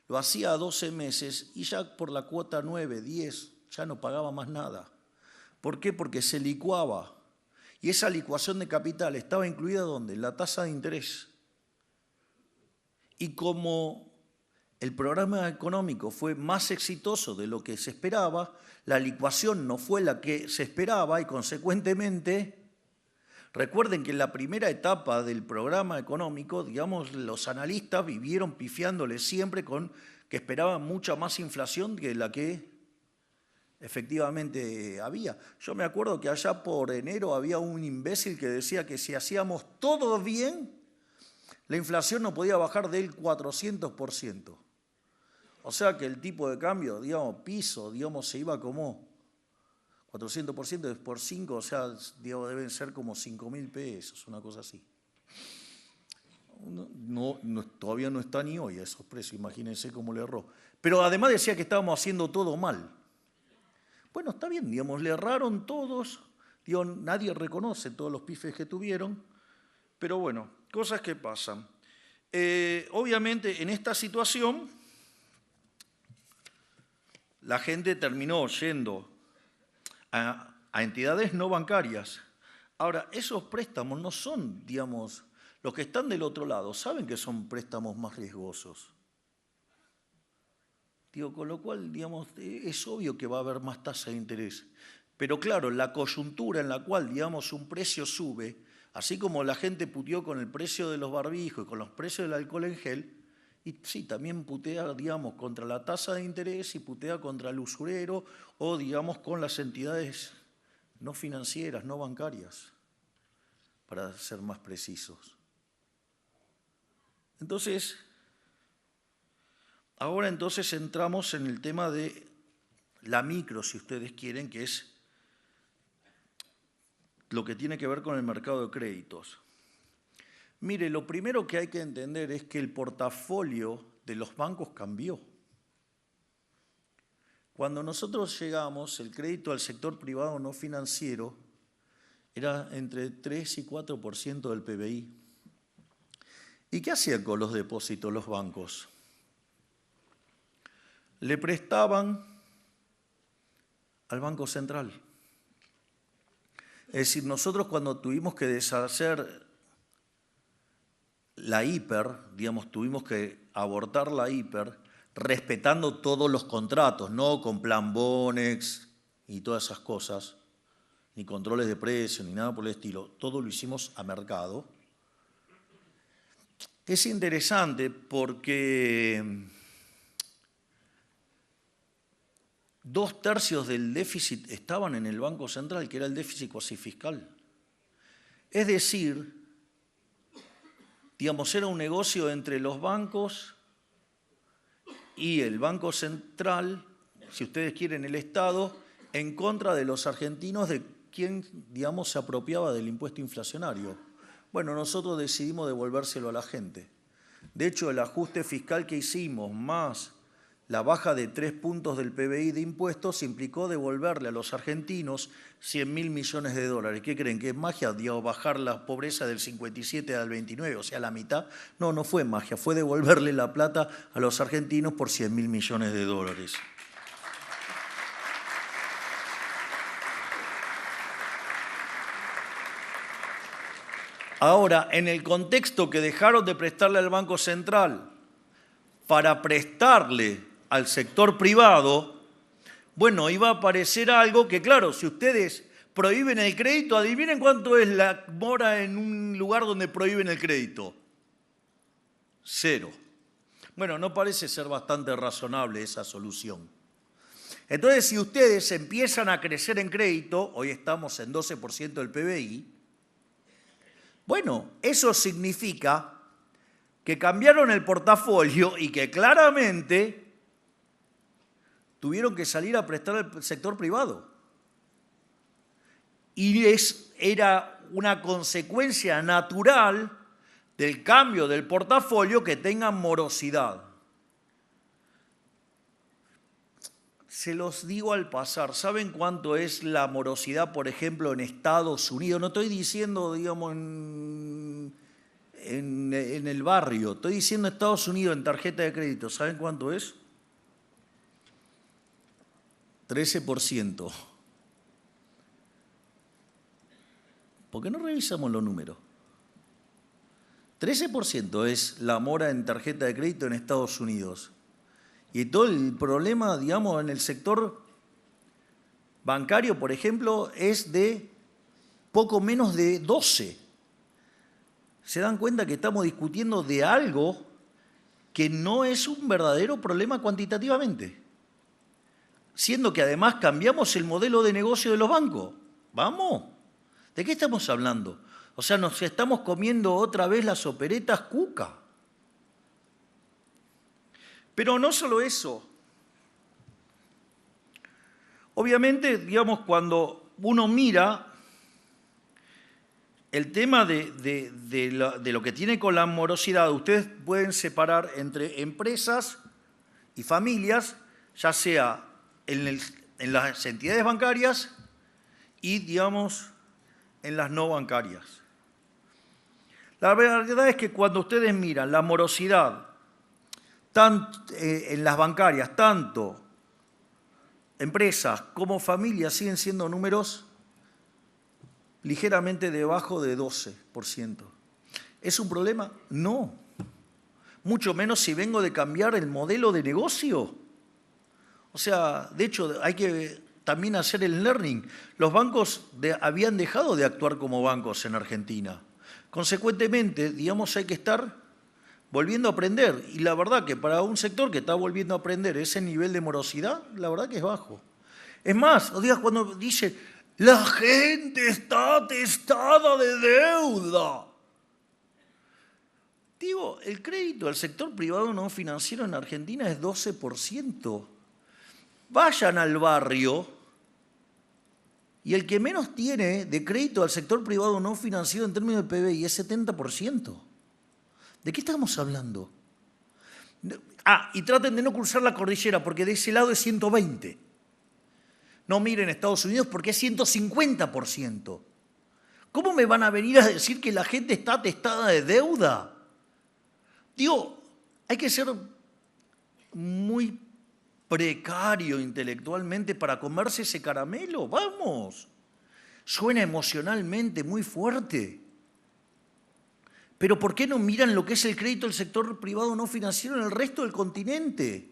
lo hacía a 12 meses y ya por la cuota 9, 10, ya no pagaba más nada. ¿Por qué? Porque se licuaba. Y esa licuación de capital estaba incluida ¿dónde? En la tasa de interés. Y como el programa económico fue más exitoso de lo que se esperaba, la licuación no fue la que se esperaba y consecuentemente, recuerden que en la primera etapa del programa económico, los analistas vivieron pifiándole siempre con que esperaban mucha más inflación que la que efectivamente había. Yo me acuerdo que allá por enero había un imbécil que decía que si hacíamos todo bien, la inflación no podía bajar del 400%. O sea que el tipo de cambio, piso, se iba como 400% por 5, o sea, deben ser como 5.000 pesos, una cosa así. Todavía no está ni hoy a esos precios, imagínense cómo le erró. Pero además decía que estábamos haciendo todo mal. Bueno, está bien, le erraron todos, nadie reconoce todos los pifes que tuvieron, pero bueno, cosas que pasan. Obviamente, en esta situación, la gente terminó yendo a entidades no bancarias. Ahora, esos préstamos no son, los que están del otro lado saben que son préstamos más riesgosos. Con lo cual, es obvio que va a haber más tasa de interés. Pero claro, la coyuntura en la cual, un precio sube, así como la gente puteó con el precio de los barbijos y con los precios del alcohol en gel, y sí, también putea, contra la tasa de interés y putea contra el usurero o, con las entidades no financieras, no bancarias, para ser más precisos. Entonces, ahora entramos en el tema de la micro, si ustedes quieren, que es lo que tiene que ver con el mercado de créditos. Mire, lo primero que hay que entender es que el portafolio de los bancos cambió. Cuando nosotros llegamos, el crédito al sector privado no financiero era entre 3 y 4% del PBI. ¿Y qué hacían con los depósitos los bancos? Le prestaban al Banco Central. Es decir, nosotros cuando tuvimos que deshacer la hiper, tuvimos que abortar la hiper, respetando todos los contratos, no con plan Bonex y todas esas cosas, ni controles de precios, ni nada por el estilo, todo lo hicimos a mercado. Es interesante porque 2/3 del déficit estaban en el Banco Central, que era el déficit cuasi fiscal. Es decir, era un negocio entre los bancos y el Banco Central, si ustedes quieren, el Estado, en contra de los argentinos, de quien, se apropiaba del impuesto inflacionario. Bueno, nosotros decidimos devolvérselo a la gente. De hecho, el ajuste fiscal que hicimos, más la baja de 3 puntos del PBI de impuestos, implicó devolverle a los argentinos 100.000 millones de dólares. ¿Qué creen? ¿Que es magia? Digo, bajar la pobreza del 57 al 29, o sea, la mitad. No, no fue magia, fue devolverle la plata a los argentinos por 100.000 millones de dólares. Ahora, en el contexto que dejaron de prestarle al Banco Central para prestarle al sector privado, bueno, iba a aparecer algo que, claro, si ustedes prohíben el crédito, adivinen cuánto es la mora en un lugar donde prohíben el crédito. 0. Bueno, no parece ser bastante razonable esa solución. Entonces, si ustedes empiezan a crecer en crédito, hoy estamos en 12% del PBI, bueno, eso significa que cambiaron el portafolio y que claramente tuvieron que salir a prestar al sector privado. Y era una consecuencia natural del cambio del portafolio que tengan morosidad. Se los digo al pasar. ¿Saben cuánto es la morosidad, por ejemplo, en Estados Unidos? No estoy diciendo, digamos, en el barrio. Estoy diciendo Estados Unidos en tarjeta de crédito. ¿Saben cuánto es? 13%. ¿Por qué no revisamos los números? 13% es la mora en tarjeta de crédito en Estados Unidos. Y todo el problema, digamos, en el sector bancario, por ejemplo, es de poco menos de 12. ¿Se dan cuenta que estamos discutiendo de algo que no es un verdadero problema cuantitativamente? Siendo que además cambiamos el modelo de negocio de los bancos. ¿Vamos? ¿De qué estamos hablando? O sea, nos estamos comiendo otra vez las operetas cuca. Pero no solo eso. Obviamente, digamos, cuando uno mira el tema de lo que tiene con la morosidad, ustedes pueden separar entre empresas y familias, ya sea en las entidades bancarias y, digamos, en las no bancarias. La verdad es que cuando ustedes miran la morosidad en las bancarias, tanto empresas como familias siguen siendo números ligeramente debajo de 12%. ¿Es un problema? No. Mucho menos si vengo de cambiar el modelo de negocio. O sea, de hecho, hay que también hacer el learning. Los bancos habían dejado de actuar como bancos en Argentina. Consecuentemente, digamos, hay que estar volviendo a aprender. Y la verdad que para un sector que está volviendo a aprender ese nivel de morosidad, la verdad que es bajo. Es más, cuando dice, la gente está atestada de deuda. Digo, el crédito al sector privado no financiero en Argentina es 12%. Vayan al barrio y el que menos tiene de crédito al sector privado no financiero en términos de PBI es 70%. ¿De qué estamos hablando? Y traten de no cruzar la cordillera porque de ese lado es 120. No miren Estados Unidos porque es 150%. ¿Cómo me van a venir a decir que la gente está atestada de deuda? Digo, hay que ser muy precario intelectualmente para comerse ese caramelo. Vamos. Suena emocionalmente muy fuerte. Pero ¿por qué no miran lo que es el crédito del sector privado no financiero en el resto del continente?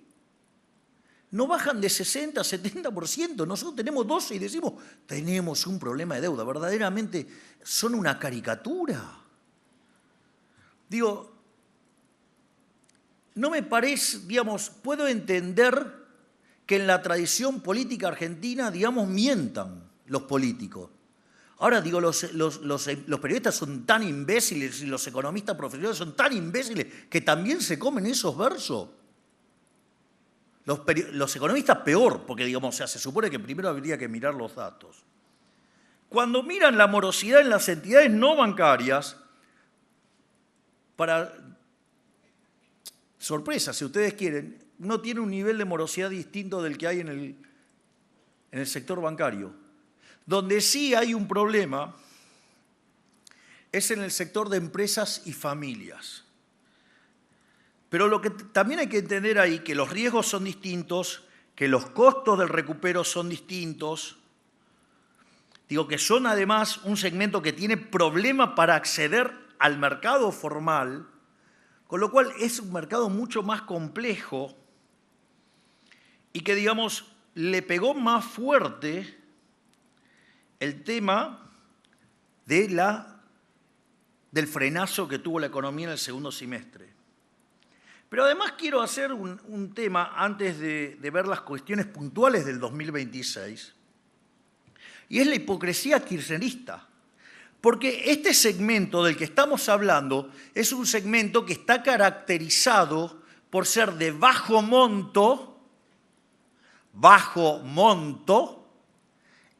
No bajan de 60 a 70%. Nosotros tenemos 12 y decimos, tenemos un problema de deuda. Verdaderamente son una caricatura. Digo, no me parece, digamos, puedo entender que en la tradición política argentina, digamos, mientan los políticos. Ahora, digo, los periodistas son tan imbéciles y los economistas profesionales son tan imbéciles que también se comen esos versos. Los economistas peor, porque, digamos, o sea, se supone que primero habría que mirar los datos. Cuando miran la morosidad en las entidades no bancarias, para sorpresa, si ustedes quieren, no tiene un nivel de morosidad distinto del que hay en el sector bancario. Donde sí hay un problema es en el sector de empresas y familias. Pero lo que también hay que entender ahí, que los riesgos son distintos, que los costos del recupero son distintos. Digo que son además un segmento que tiene problema para acceder al mercado formal, con lo cual es un mercado mucho más complejo y que, digamos, le pegó más fuerte el tema del frenazo que tuvo la economía en el segundo semestre. Pero además quiero hacer un tema antes de ver las cuestiones puntuales del 2026, y es la hipocresía kirchnerista. Porque este segmento del que estamos hablando es un segmento que está caracterizado por ser de bajo monto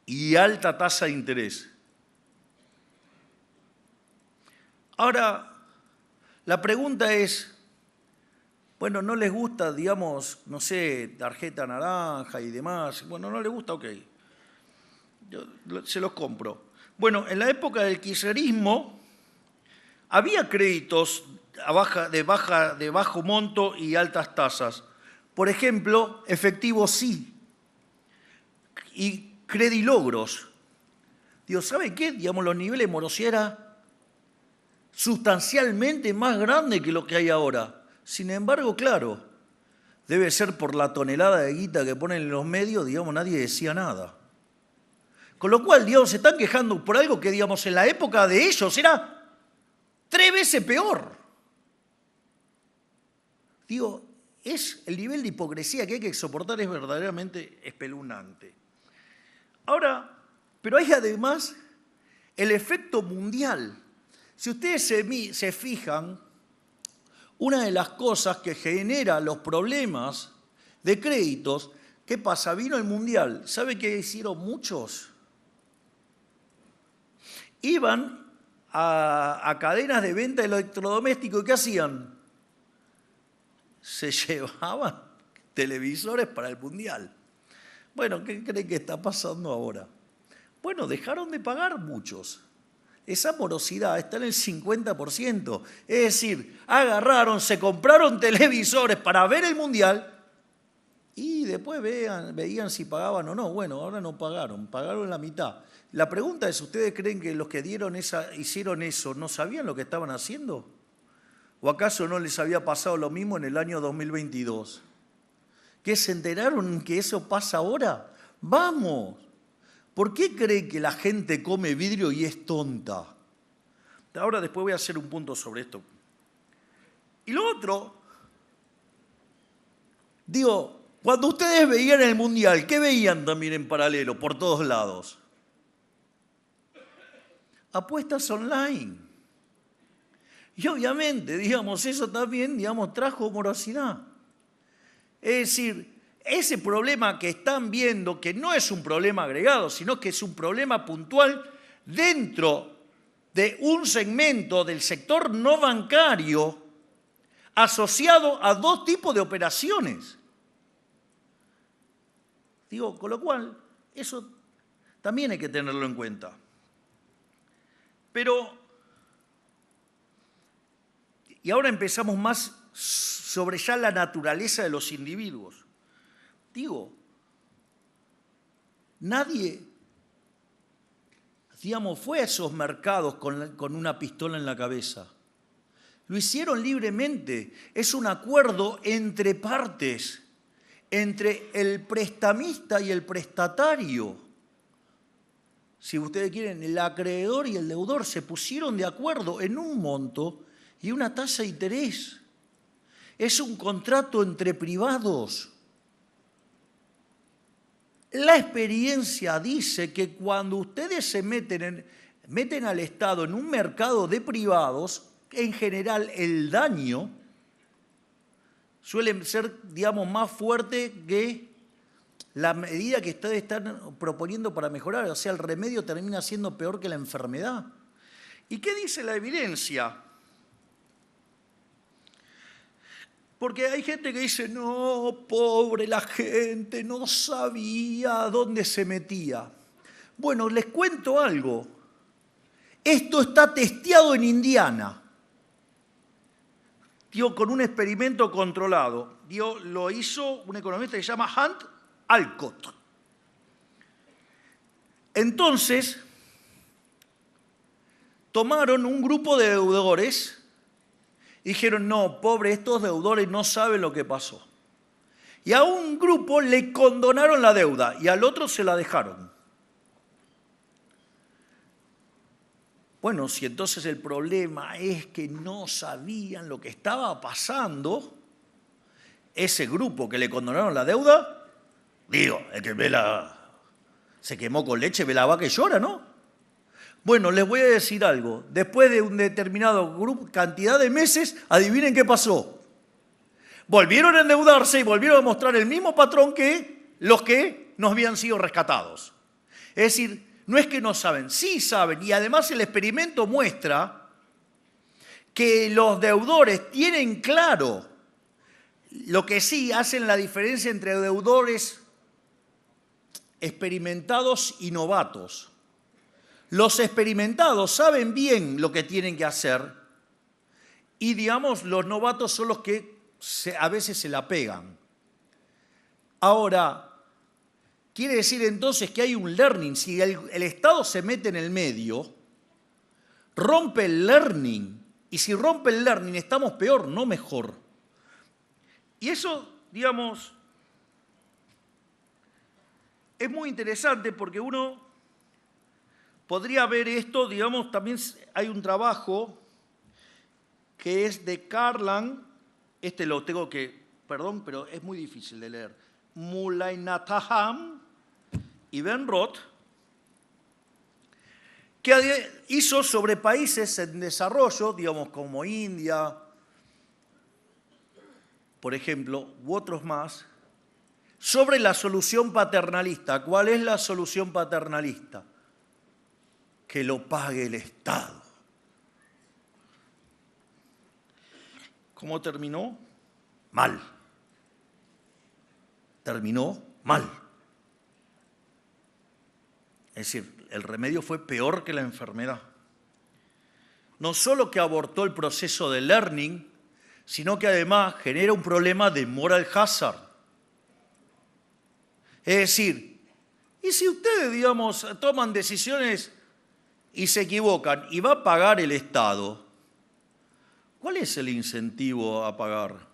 y alta tasa de interés. Ahora, la pregunta es, bueno, ¿no les gusta, digamos, no sé, tarjeta naranja y demás? Bueno, ¿no les gusta? Ok, yo se los compro. Bueno, en la época del kirchnerismo había créditos de bajo monto y altas tasas. Por ejemplo, efectivo sí y credilogros. Digo, ¿sabe qué? Digamos, los niveles de morosidad eran sustancialmente más grandes que lo que hay ahora. Sin embargo, claro, debe ser por la tonelada de guita que ponen en los medios, digamos, nadie decía nada. Con lo cual, digamos, se están quejando por algo que, digamos, en la época de ellos era 3 veces peor. Digo, el nivel de hipocresía que hay que soportar es verdaderamente espeluznante. Ahora, pero hay además el efecto mundial. Si ustedes se fijan, una de las cosas que genera los problemas de créditos, ¿qué pasa? Vino el mundial. ¿Sabe qué hicieron muchos? Iban a cadenas de venta de electrodomésticos y ¿qué hacían? Se llevaban televisores para el mundial. Bueno, ¿qué creen que está pasando ahora? Bueno, dejaron de pagar muchos. Esa morosidad está en el 50%. Es decir, agarraron, se compraron televisores para ver el mundial y después veían si pagaban o no. Bueno, ahora no pagaron la mitad. La pregunta es, ¿ustedes creen que los que hicieron eso no sabían lo que estaban haciendo? ¿O acaso no les había pasado lo mismo en el año 2022? ¿Que se enteraron que eso pasa ahora? ¡Vamos! ¿Por qué creen que la gente come vidrio y es tonta? Ahora después voy a hacer un punto sobre esto. Y lo otro, digo, cuando ustedes veían el mundial, ¿qué veían también en paralelo por todos lados? Apuestas online. Y obviamente, digamos, eso también, digamos, trajo morosidad. Es decir, ese problema que están viendo, que no es un problema agregado, sino que es un problema puntual dentro de un segmento del sector no bancario asociado a 2 tipos de operaciones. Digo, con lo cual, eso también hay que tenerlo en cuenta. Pero, y ahora empezamos más sobre ya la naturaleza de los individuos. Digo, nadie, digamos, fue a esos mercados con una pistola en la cabeza. Lo hicieron libremente. Es un acuerdo entre partes, entre el prestamista y el prestatario. Si ustedes quieren, el acreedor y el deudor se pusieron de acuerdo en un monto y una tasa de interés. Es un contrato entre privados. La experiencia dice que cuando ustedes se meten al Estado en un mercado de privados, en general el daño suele ser, digamos, más fuerte que la medida que ustedes están proponiendo para mejorar. O sea, el remedio termina siendo peor que la enfermedad. ¿Y qué dice la evidencia? Porque hay gente que dice, no, pobre la gente, no sabía dónde se metía. Bueno, les cuento algo. Esto está testeado en Indiana. Con un experimento controlado. Lo hizo un economista que se llama Hunt Alcott. Entonces, tomaron un grupo de deudores y dijeron, no, pobre, estos deudores no saben lo que pasó. Y a un grupo le condonaron la deuda y al otro se la dejaron. Bueno, si entonces el problema es que no sabían lo que estaba pasando, ese grupo que le condonaron la deuda, el que se quemó con leche, ve la vaca y llora, ¿no? Bueno, les voy a decir algo. Después de un determinado cantidad de meses, adivinen qué pasó. Volvieron a endeudarse y volvieron a mostrar el mismo patrón que los que no habían sido rescatados. Es decir, no es que no saben, sí saben. Y además el experimento muestra que los deudores tienen claro lo que sí hacen la diferencia entre deudores experimentados y novatos. Los experimentados saben bien lo que tienen que hacer y, los novatos son los que a veces se la pegan. Ahora, quiere decir entonces que hay un learning. Si el Estado se mete en el medio, rompe el learning. Y si rompe el learning, estamos peor, no mejor. Y eso, es muy interesante porque uno podría ver esto, también hay un trabajo que es de Carlan, lo tengo que, perdón, pero es muy difícil de leer, Mullainathan y Ben Roth, que hizo sobre países en desarrollo, como India, por ejemplo, u otros más, sobre la solución paternalista. ¿Cuál es la solución paternalista? Que lo pague el Estado. ¿Cómo terminó? Mal. Terminó mal. Es decir, el remedio fue peor que la enfermedad. No solo que abortó el proceso de learning, sino que además genera un problema de moral hazard. Es decir, y si ustedes, toman decisiones y se equivocan y va a pagar el Estado, ¿cuál es el incentivo a pagar?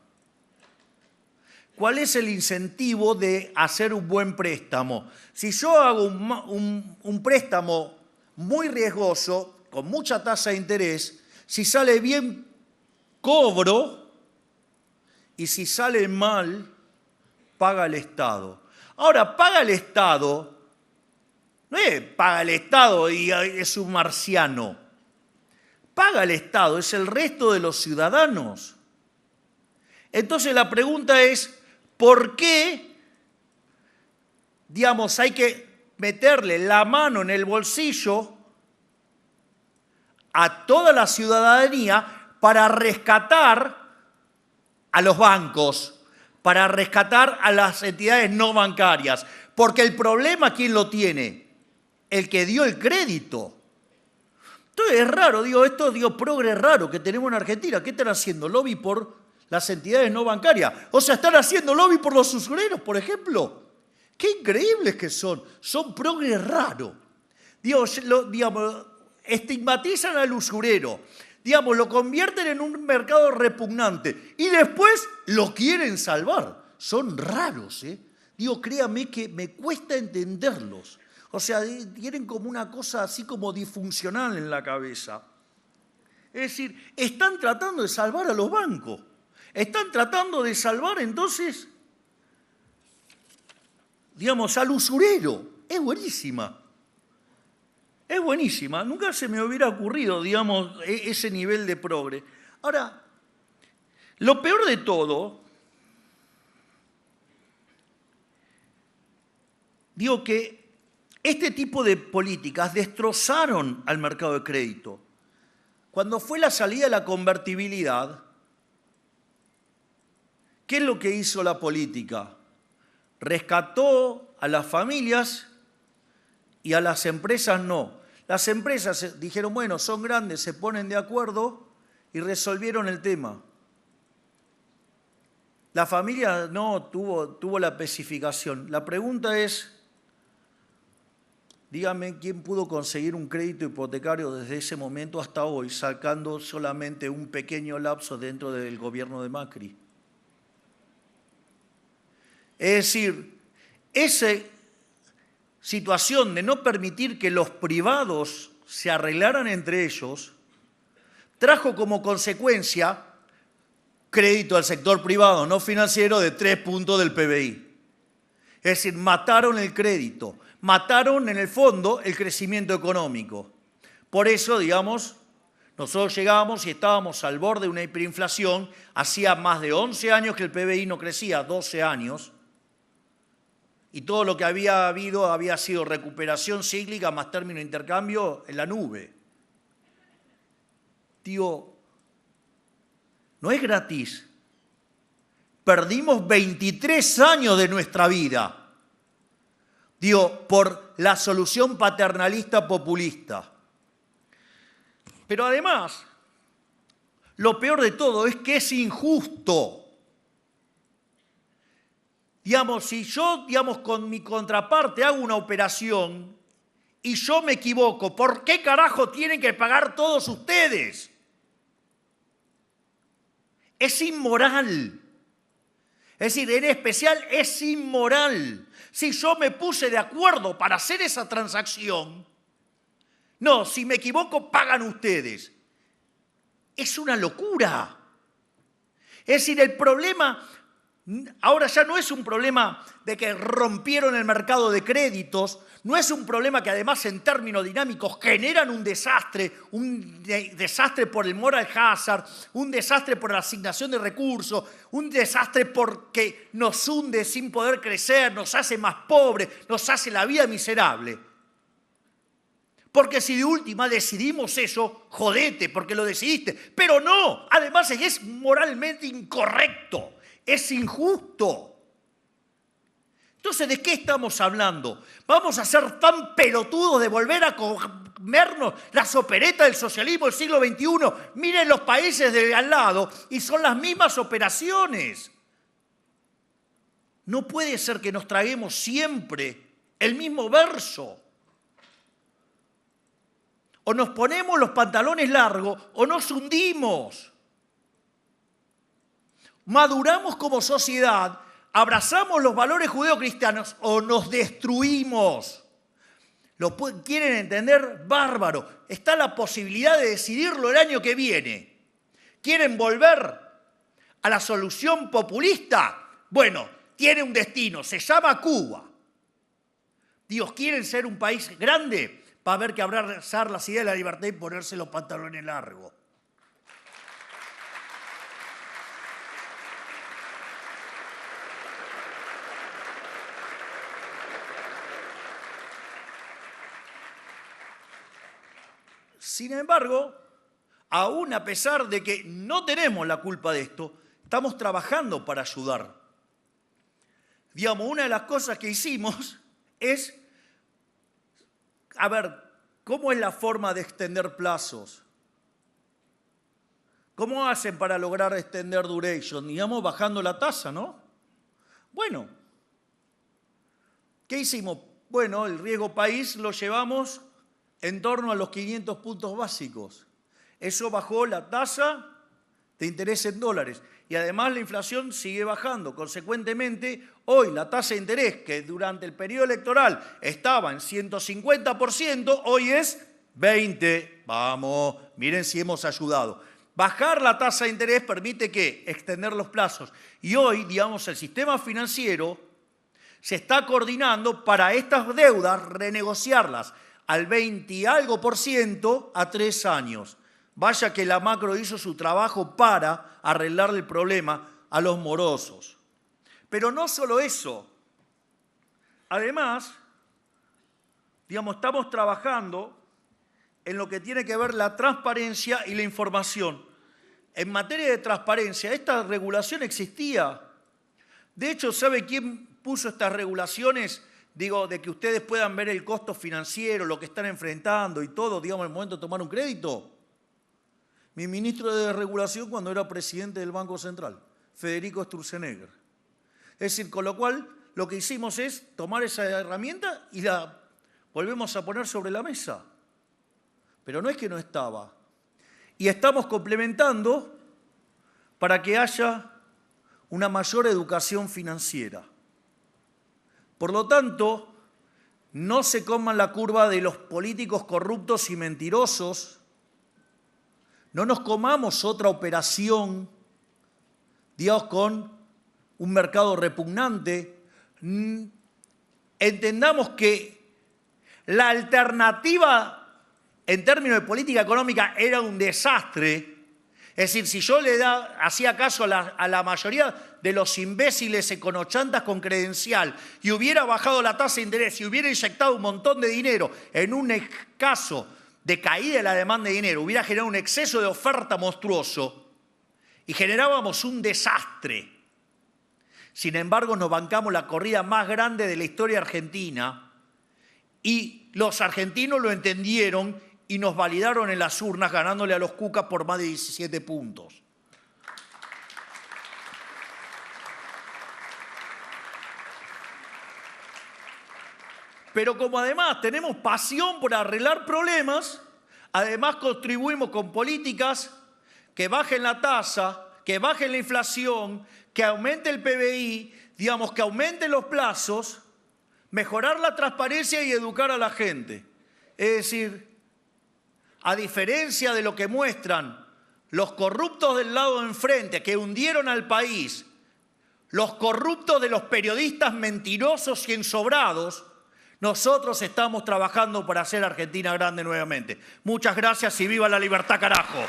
¿Cuál es el incentivo de hacer un buen préstamo? Si yo hago un préstamo muy riesgoso, con mucha tasa de interés, si sale bien, cobro, y si sale mal, paga el Estado. Ahora, paga el Estado, no es paga el Estado y es un marciano. Paga el Estado, es el resto de los ciudadanos. Entonces la pregunta es, ¿por qué, hay que meterle la mano en el bolsillo a toda la ciudadanía para rescatar a los bancos, para rescatar a las entidades no bancarias? Porque el problema, ¿quién lo tiene? El que dio el crédito. Entonces es raro, progre raro que tenemos en Argentina. ¿Qué están haciendo? Lobby por las entidades no bancarias. O sea, están haciendo lobby por los usureros, por ejemplo. Qué increíbles que son. Son progre raro. Estigmatizan al usurero. Lo convierten en un mercado repugnante. Y después lo quieren salvar. Son raros, ¿eh? Créame que me cuesta entenderlos. O sea, tienen como una cosa así como disfuncional en la cabeza. Es decir, están tratando de salvar a los bancos. Están tratando de salvar entonces, al usurero. Es buenísima. Es buenísima. Nunca se me hubiera ocurrido, ese nivel de progre. Ahora, lo peor de todo, que este tipo de políticas destrozaron al mercado de crédito. Cuando fue la salida de la convertibilidad, ¿Qué es lo que hizo la política? Rescató a las familias y a las empresas no. Las empresas dijeron, bueno, son grandes, se ponen de acuerdo y resolvieron el tema. La familia no tuvo la especificación. La pregunta es, dígame quién pudo conseguir un crédito hipotecario desde ese momento hasta hoy, sacando solamente un pequeño lapso dentro del gobierno de Macri. Es decir, esa situación de no permitir que los privados se arreglaran entre ellos trajo como consecuencia crédito al sector privado no financiero de 3 puntos del PBI. Es decir, mataron el crédito, mataron en el fondo el crecimiento económico. Por eso, digamos, nosotros llegamos y estábamos al borde de una hiperinflación, hacía más de 11 años que el PBI no crecía, 12 años, y todo lo que había habido había sido recuperación cíclica más término de intercambio en la nube. Digo, no es gratis. Perdimos 23 años de nuestra vida, digo, por la solución paternalista populista. Pero además, lo peor de todo es que es injusto. Digamos, si yo, con mi contraparte hago una operación y yo me equivoco, ¿por qué carajo tienen que pagar todos ustedes? Es inmoral. Es decir, en especial es inmoral. Si yo me puse de acuerdo para hacer esa transacción, no, si me equivoco, pagan ustedes. Es una locura. Es decir, el problema ahora ya no es un problema de que rompieron el mercado de créditos, no es un problema que además en términos dinámicos generan un desastre por el moral hazard, un desastre por la asignación de recursos, un desastre porque nos hunde sin poder crecer, nos hace más pobres, nos hace la vida miserable. Porque si de última decidimos eso, jodete, porque lo decidiste. Pero no, además es moralmente incorrecto. Es injusto. Entonces, ¿de qué estamos hablando? ¿Vamos a ser tan pelotudos de volver a comernos las operetas del socialismo del siglo XXI? Miren los países de al lado y son las mismas operaciones. No puede ser que nos traguemos siempre el mismo verso. O nos ponemos los pantalones largos o nos hundimos. Maduramos como sociedad, abrazamos los valores judeocristianos o nos destruimos. ¿Lo quieren entender? Bárbaro. Está la posibilidad de decidirlo el año que viene. ¿Quieren volver a la solución populista? Bueno, tiene un destino, se llama Cuba. Dios, ¿quieren ser un país grande? Va a haber que abrazar las ideas de la libertad y ponerse los pantalones largos. Sin embargo, aún a pesar de que no tenemos la culpa de esto, estamos trabajando para ayudar. Digamos, una de las cosas que hicimos es, a ver, ¿cómo es la forma de extender plazos? ¿Cómo hacen para lograr extender duration? Digamos, bajando la tasa, ¿no? Bueno, ¿qué hicimos? Bueno, el riesgo país lo llevamos en torno a los 500 puntos básicos. Eso bajó la tasa de interés en dólares. Y además la inflación sigue bajando. Consecuentemente, hoy la tasa de interés, que durante el periodo electoral estaba en 150%, hoy es 20%. Vamos, miren si hemos ayudado. Bajar la tasa de interés permite que extender los plazos. Y hoy, digamos, el sistema financiero se está coordinando para estas deudas renegociarlas al 20 y algo % a 3 años. Vaya que la macro hizo su trabajo para arreglarle el problema a los morosos. Pero no solo eso. Además, digamos, estamos trabajando en lo que tiene que ver la transparencia y la información. En materia de transparencia, esta regulación existía De hecho, ¿sabe quién puso estas regulaciones? Digo, de que ustedes puedan ver el costo financiero, lo que están enfrentando y todo, digamos, en el momento de tomar un crédito. Mi ministro de Regulación cuando era presidente del Banco Central, Federico Sturzenegger. Es decir, con lo cual, lo que hicimos es tomar esa herramienta y la volvemos a poner sobre la mesa. Pero no es que no estaba. Y estamos complementando para que haya una mayor educación financiera. Por lo tanto, no se coman la curva de los políticos corruptos y mentirosos. No nos comamos otra operación, digamos, con un mercado repugnante. Entendamos que la alternativa en términos de política económica era un desastre. Es decir, si yo hacía caso a la mayoría de los imbéciles econochantas con credencial y hubiera bajado la tasa de interés y hubiera inyectado un montón de dinero en un caso de caída de la demanda de dinero, hubiera generado un exceso de oferta monstruoso y generábamos un desastre. Sin embargo, nos bancamos la corrida más grande de la historia argentina y los argentinos lo entendieron y nos validaron en las urnas ganándole a los Cucas por más de 17 puntos. Pero como además tenemos pasión por arreglar problemas, además contribuimos con políticas que bajen la tasa, que bajen la inflación, que aumente el PBI, digamos, que aumenten los plazos, mejorar la transparencia y educar a la gente. Es decir, a diferencia de lo que muestran los corruptos del lado de enfrente que hundieron al país, los corruptos de los periodistas mentirosos y ensobrados, nosotros estamos trabajando para hacer Argentina grande nuevamente. Muchas gracias y viva la libertad, carajo.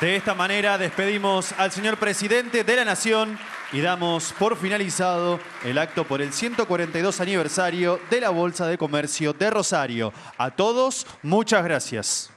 De esta manera despedimos al señor presidente de la Nación y damos por finalizado el acto por el 142 aniversario de la Bolsa de Comercio de Rosario. A todos, muchas gracias.